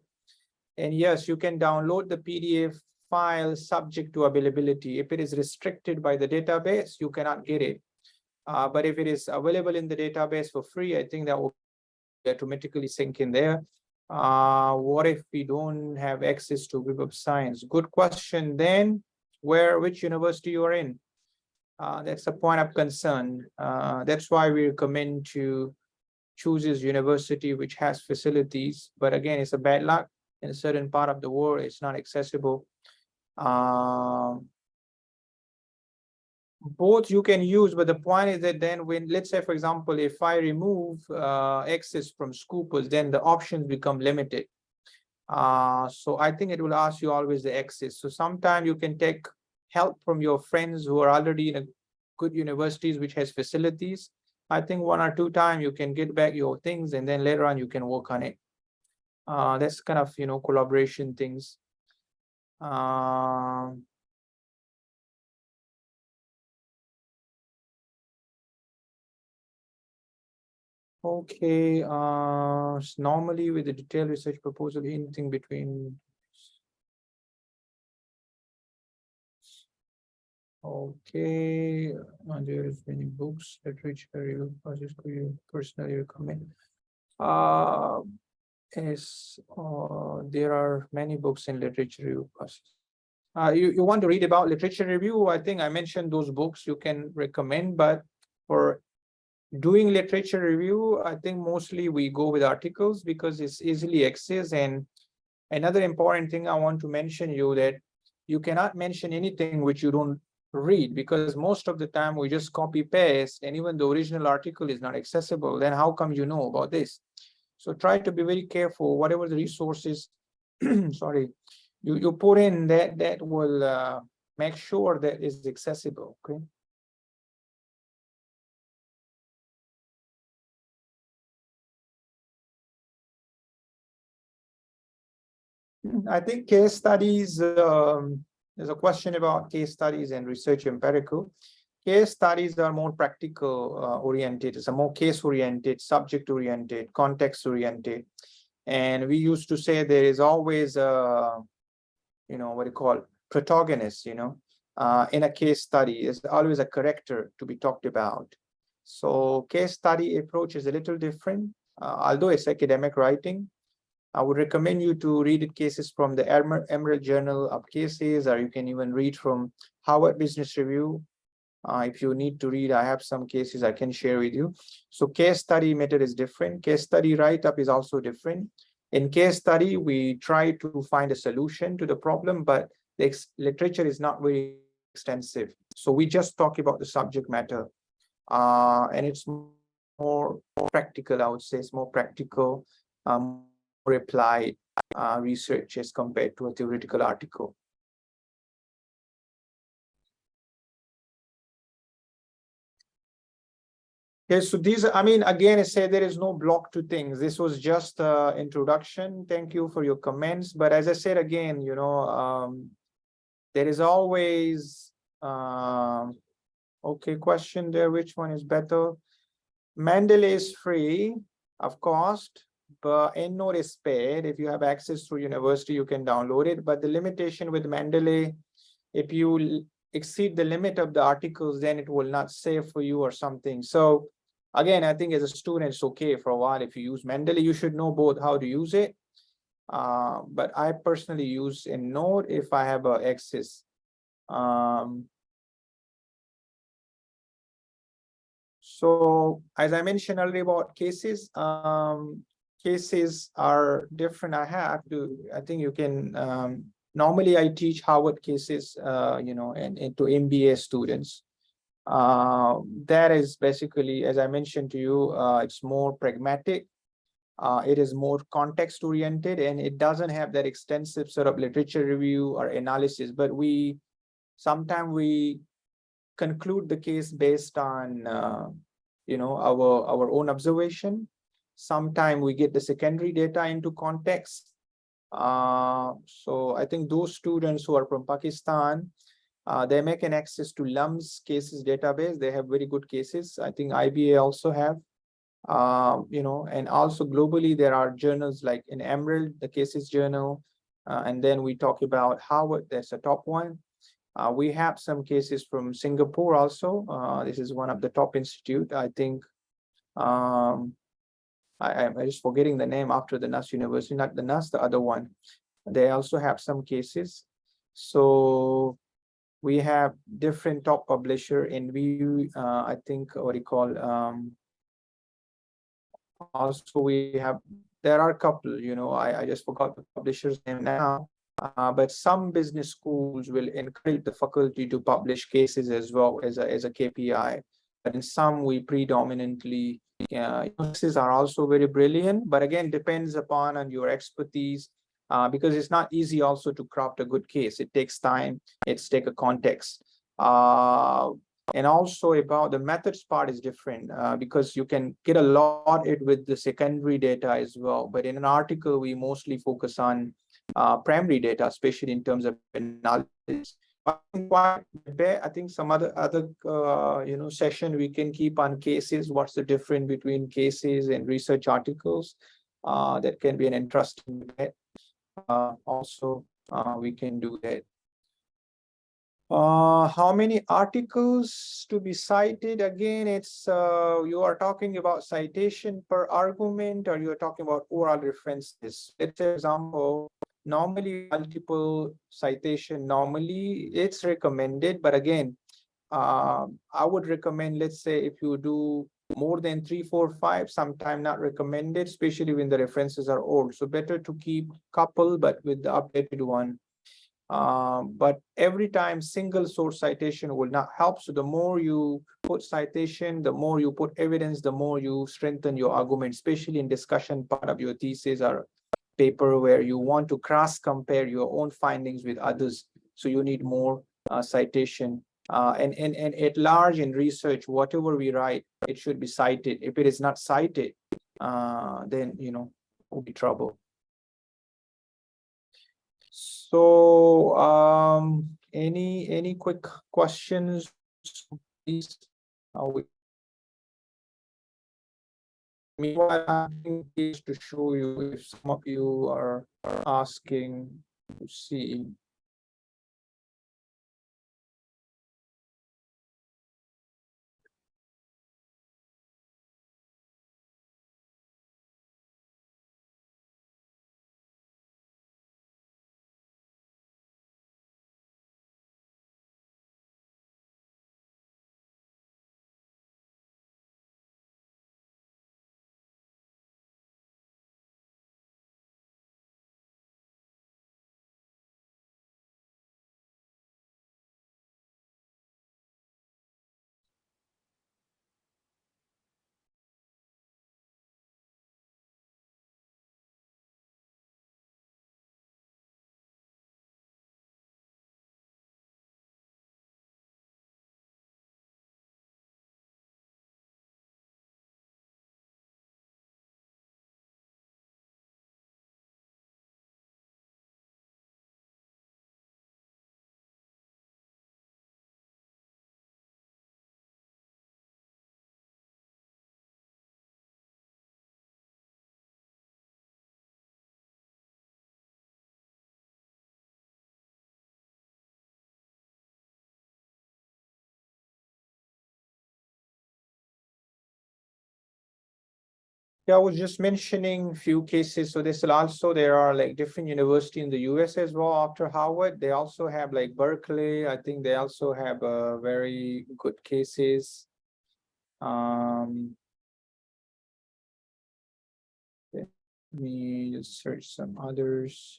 And yes, you can download the PDF file subject to availability. If it is restricted by the database, you cannot get it. But if it is available in the database for free, I think that will automatically sync in there. What if we don't have access to Web of Science? Good question. Then which university you are in? That's a point of concern. That's why we recommend to choose this university which has facilities. But again, it's a bad luck. In a certain part of the world, it's not accessible. Both you can use, but the point is that then when, let's say, for example, if I remove access from Scoopers, then the options become limited. So I think it will ask you always the access. So sometimes you can take help from your friends who are already in a good universities which has facilities. I think 1 or 2 times you can get back your things, and then later on you can work on it. That's kind of, collaboration things. Okay, normally with the detailed research proposal, anything between. Okay, there is many books, literature review process could you personally recommend? Yes, there are many books in literature review process. You want to read about literature review? I think I mentioned those books you can recommend, but for doing literature review, I think mostly we go with articles because it's easily accessed. And another important thing I want to mention you that you cannot mention anything which you don't read, because most of the time we just copy paste, and even the original article is not accessible. Then how come you know about this? So try to be very careful. Whatever the resources, sorry, you put in, that will make sure that is accessible. Okay. I think case studies, there's a question about case studies and research empirical. Case studies are more practical oriented. It's a more case oriented, subject oriented, context oriented. And we used to say there is always a, what you call protagonist, in a case study. There's always a character to be talked about. So case study approach is a little different, although it's academic writing. I would recommend you to read cases from the Emerald Journal of Cases, or you can even read from Harvard Business Review. If you need to read, I have some cases I can share with you. So case study method is different. Case study write-up is also different. In case study, we try to find a solution to the problem, but the literature is not very extensive. So we just talk about the subject matter. And it's more practical, I would say. It's more practical, applied research as compared to a theoretical article. Okay, so these, again, I say there is no block to things. This was just introduction. Thank you for your comments. But as I said again, there is always okay, question there. Which one is better? Mendeley is free of cost, but EndNote is paid. If you have access to university, you can download it. But the limitation with Mendeley, if you exceed the limit of the articles, then it will not save for you or something. So again, I think as a student, it's okay for a while. If you use Mendeley, you should know both how to use it. But I personally use EndNote if I have access. So as I mentioned earlier about cases, cases are different. I think you can, normally I teach Harvard cases, and to MBA students. That is basically, as I mentioned to you, it's more pragmatic. It is more context oriented, and it doesn't have that extensive sort of literature review or analysis, but sometimes we conclude the case based on our own observation. Sometimes we get the secondary data into context. So I think those students who are from Pakistan, they make an access to LUMS cases database. They have very good cases. I think IBA also have. And also globally, there are journals like in Emerald, the cases journal, and then we talk about Harvard, that's a top one. We have some cases from Singapore also. This is one of the top institute. I think I'm just forgetting the name after the NAS University, not the NAS, the other one. They also have some cases. So we have different top publisher in view. I think what you call also we have, there are a couple, I just forgot the publisher's name now, but some business schools will encourage the faculty to publish cases as well as a KPI. But in some, we predominantly, cases are also very brilliant, but again, depends upon on your expertise, because it's not easy also to craft a good case. It takes time, it's take a context. And also about the methods part is different, because you can get a lot it with the secondary data as well. But in an article, we mostly focus on primary data, especially in terms of analysis. I think some other session we can keep on cases. What's the difference between cases and research articles? That can be an interesting debate. Also, we can do that. How many articles to be cited? Again, it's you are talking about citation per argument, or you are talking about oral references. Let's say, example, normally multiple citation, normally it's recommended, but again, I would recommend, let's say, if you do more than 3, 4, 5, sometime not recommended, especially when the references are old. So better to keep couple, but with the updated one. But every time single source citation will not help. So the more you put citation, the more you put evidence, the more you strengthen your argument, especially in discussion part of your thesis or paper where you want to cross compare your own findings with others. So you need more citation. And at large in research, whatever we write, it should be cited. If it is not cited, then will be trouble. So any quick questions, please? Meanwhile, I'm pleased to show you if some of you are asking to see. Yeah, I was just mentioning few cases. So this will also, there are like different university in the US as well after Harvard. They also have like Berkeley. I think they also have very good cases. Let me just search some others.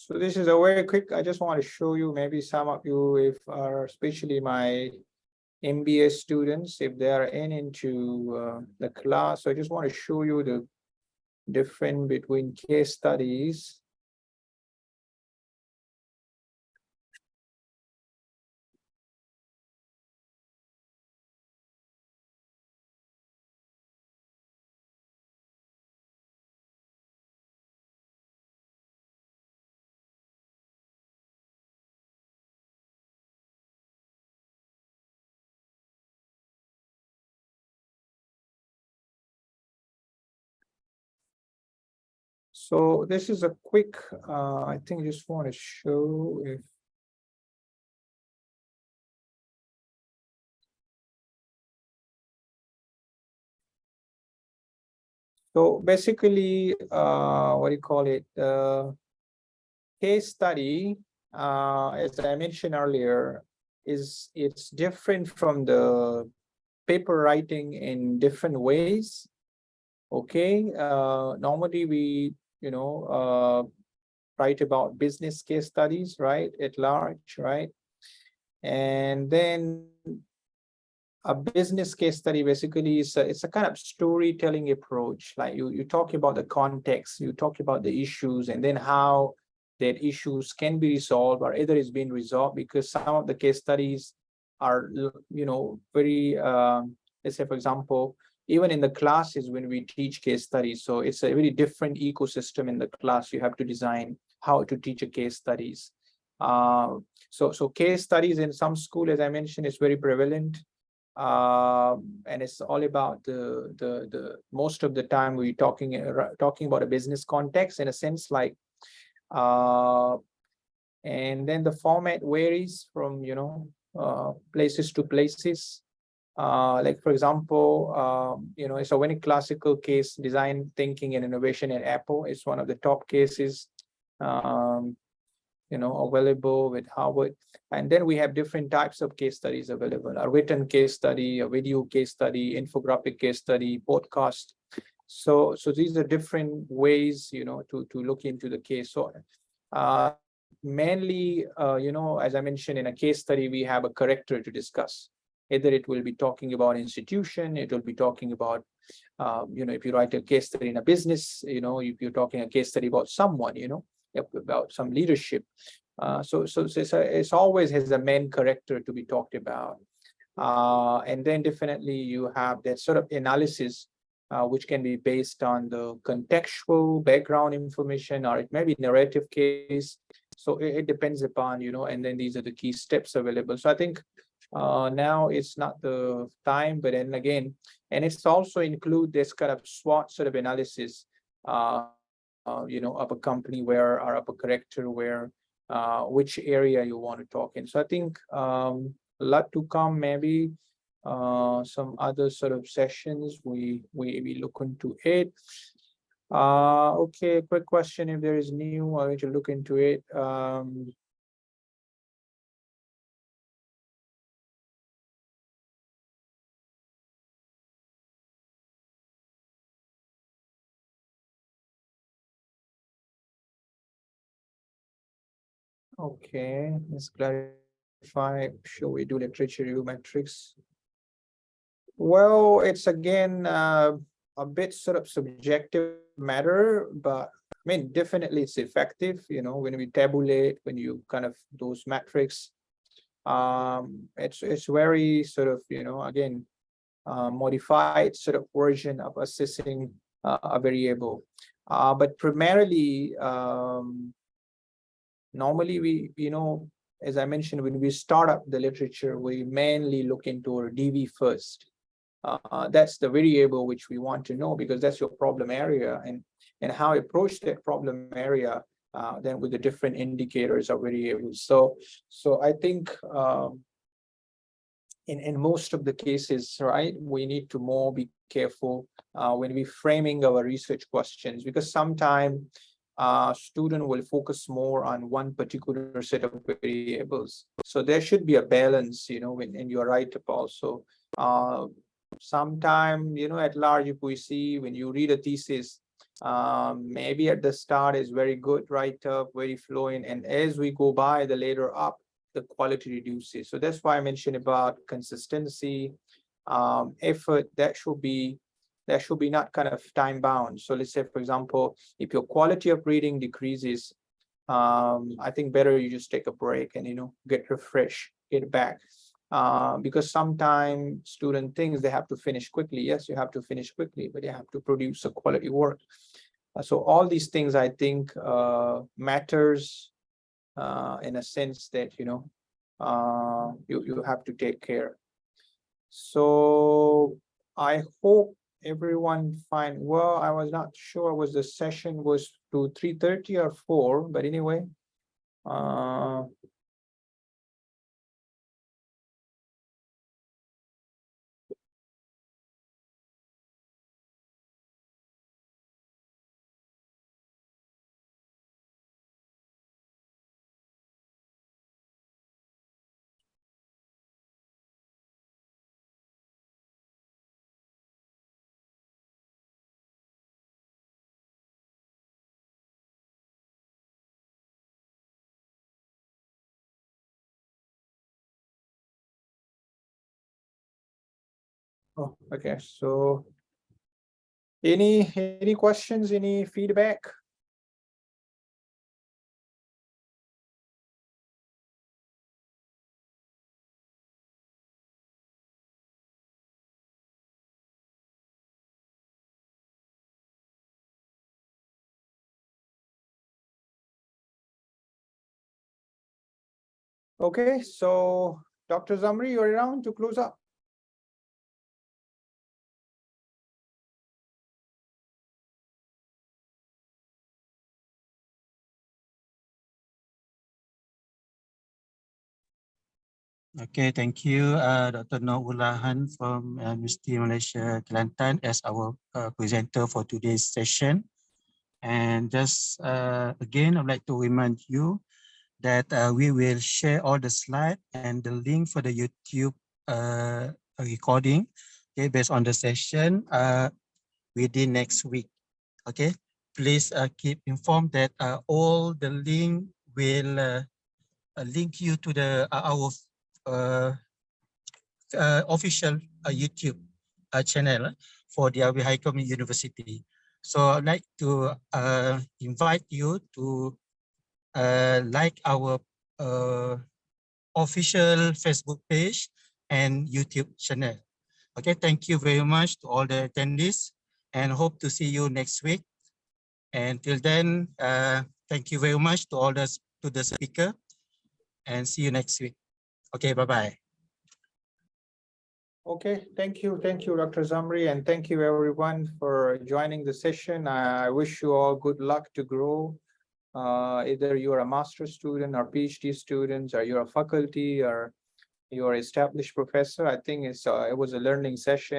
So this is a very quick, I just want to show you, maybe some of you, if are especially my MBA students, if they are into the class. So I just want to show you the difference between case studies. So this is a quick, I think I just want to show if. So basically, what do you call it? Case study, as I mentioned earlier, it's different from the paper writing in different ways. Okay, normally we, write about business case studies, right, at large, right? And then a business case study basically is it's a kind of storytelling approach. Like you talk about the context, you talk about the issues, and then how that issues can be resolved, or either it's been resolved, because some of the case studies are, very, let's say, for example, even in the classes when we teach case studies, so it's a very different ecosystem in the class. You have to design how to teach a case studies. So case studies in some school, as I mentioned, is very prevalent. And it's all about the most of the time we're talking about a business context, in a sense, like, and then the format varies from places to places. Like, for example, it's a very classical case, design thinking and innovation at Apple. It's one of the top cases available with Harvard. And then we have different types of case studies available: a written case study, a video case study, infographic case study, podcast. So these are different ways, to look into the case. So mainly, as I mentioned, in a case study, we have a character to discuss. Either it will be talking about institution, it will be talking about, if you write a case study in a business, if you're talking a case study about someone, about some leadership. So it's always has a main character to be talked about. And then definitely you have that sort of analysis, which can be based on the contextual background information, or it may be narrative case. So it depends upon, and then these are the key steps available. So I think now it's not the time, but then again, and it's also include this kind of SWOT sort of analysis, of a company where, or of a character where, which area you want to talk in. So I think a lot to come, maybe some other sort of sessions we look into it. Okay, quick question: if there is new, I'm going to look into it. Okay, let's clarify. Should we do literature review metrics? Well, it's again a bit sort of subjective matter, but I mean, definitely it's effective, when we tabulate, when you kind of those metrics. It's very sort of, again, modified sort of version of assessing a variable. But primarily, normally we, as I mentioned, when we start up the literature, we mainly look into our DV first. That's the variable which we want to know, because that's your problem area, and how you approach that problem area, then with the different indicators or variables. So I think in most of the cases, right, we need to more be careful when we framing our research questions, because sometimes student will focus more on one particular set of variables. So there should be a balance, when you write up also. Sometime, at large, if we see, when you read a thesis, Maybe at the start is very good write-up, very fluent, and as we go by the later up, the quality reduces. So that's why I mentioned about consistency, effort. That should be not kind of time bound. So let's say, for example, if your quality of reading decreases, I think better you just take a break and get refreshed, get back. Because sometimes student thinks they have to finish quickly. Yes, you have to finish quickly, but you have to produce a quality work. So all these things I think matters in a sense that you have to take care. So I hope everyone fine. Well, I was not sure was the session was to 3:30 or 4, but anyway. Oh, okay. So any questions, any feedback? Okay, so Dr. Zamri, you're around to close up. Okay, thank you, Dr. Noulahan from Universiti Malaysia Kelantan as our presenter for today's session. And just again, I'd like to remind you that we will share all the slides and the link for the YouTube recording, okay, based on the session within next week. Okay, please keep informed that all the link will link you to the our official YouTube channel for DRB-HICOM University. So I'd like to invite you to like our official Facebook page and YouTube channel. Okay, thank you very much to all the attendees and hope to see you next week. And till then, thank you very much to all the speaker and see you next week. Okay, bye-bye. Okay, thank you, Dr. Zamri, and thank you everyone for joining the session. I wish you all good luck to grow. Either you're a master's student or PhD students, or you're a faculty, or you're an established professor. I think it was a learning session.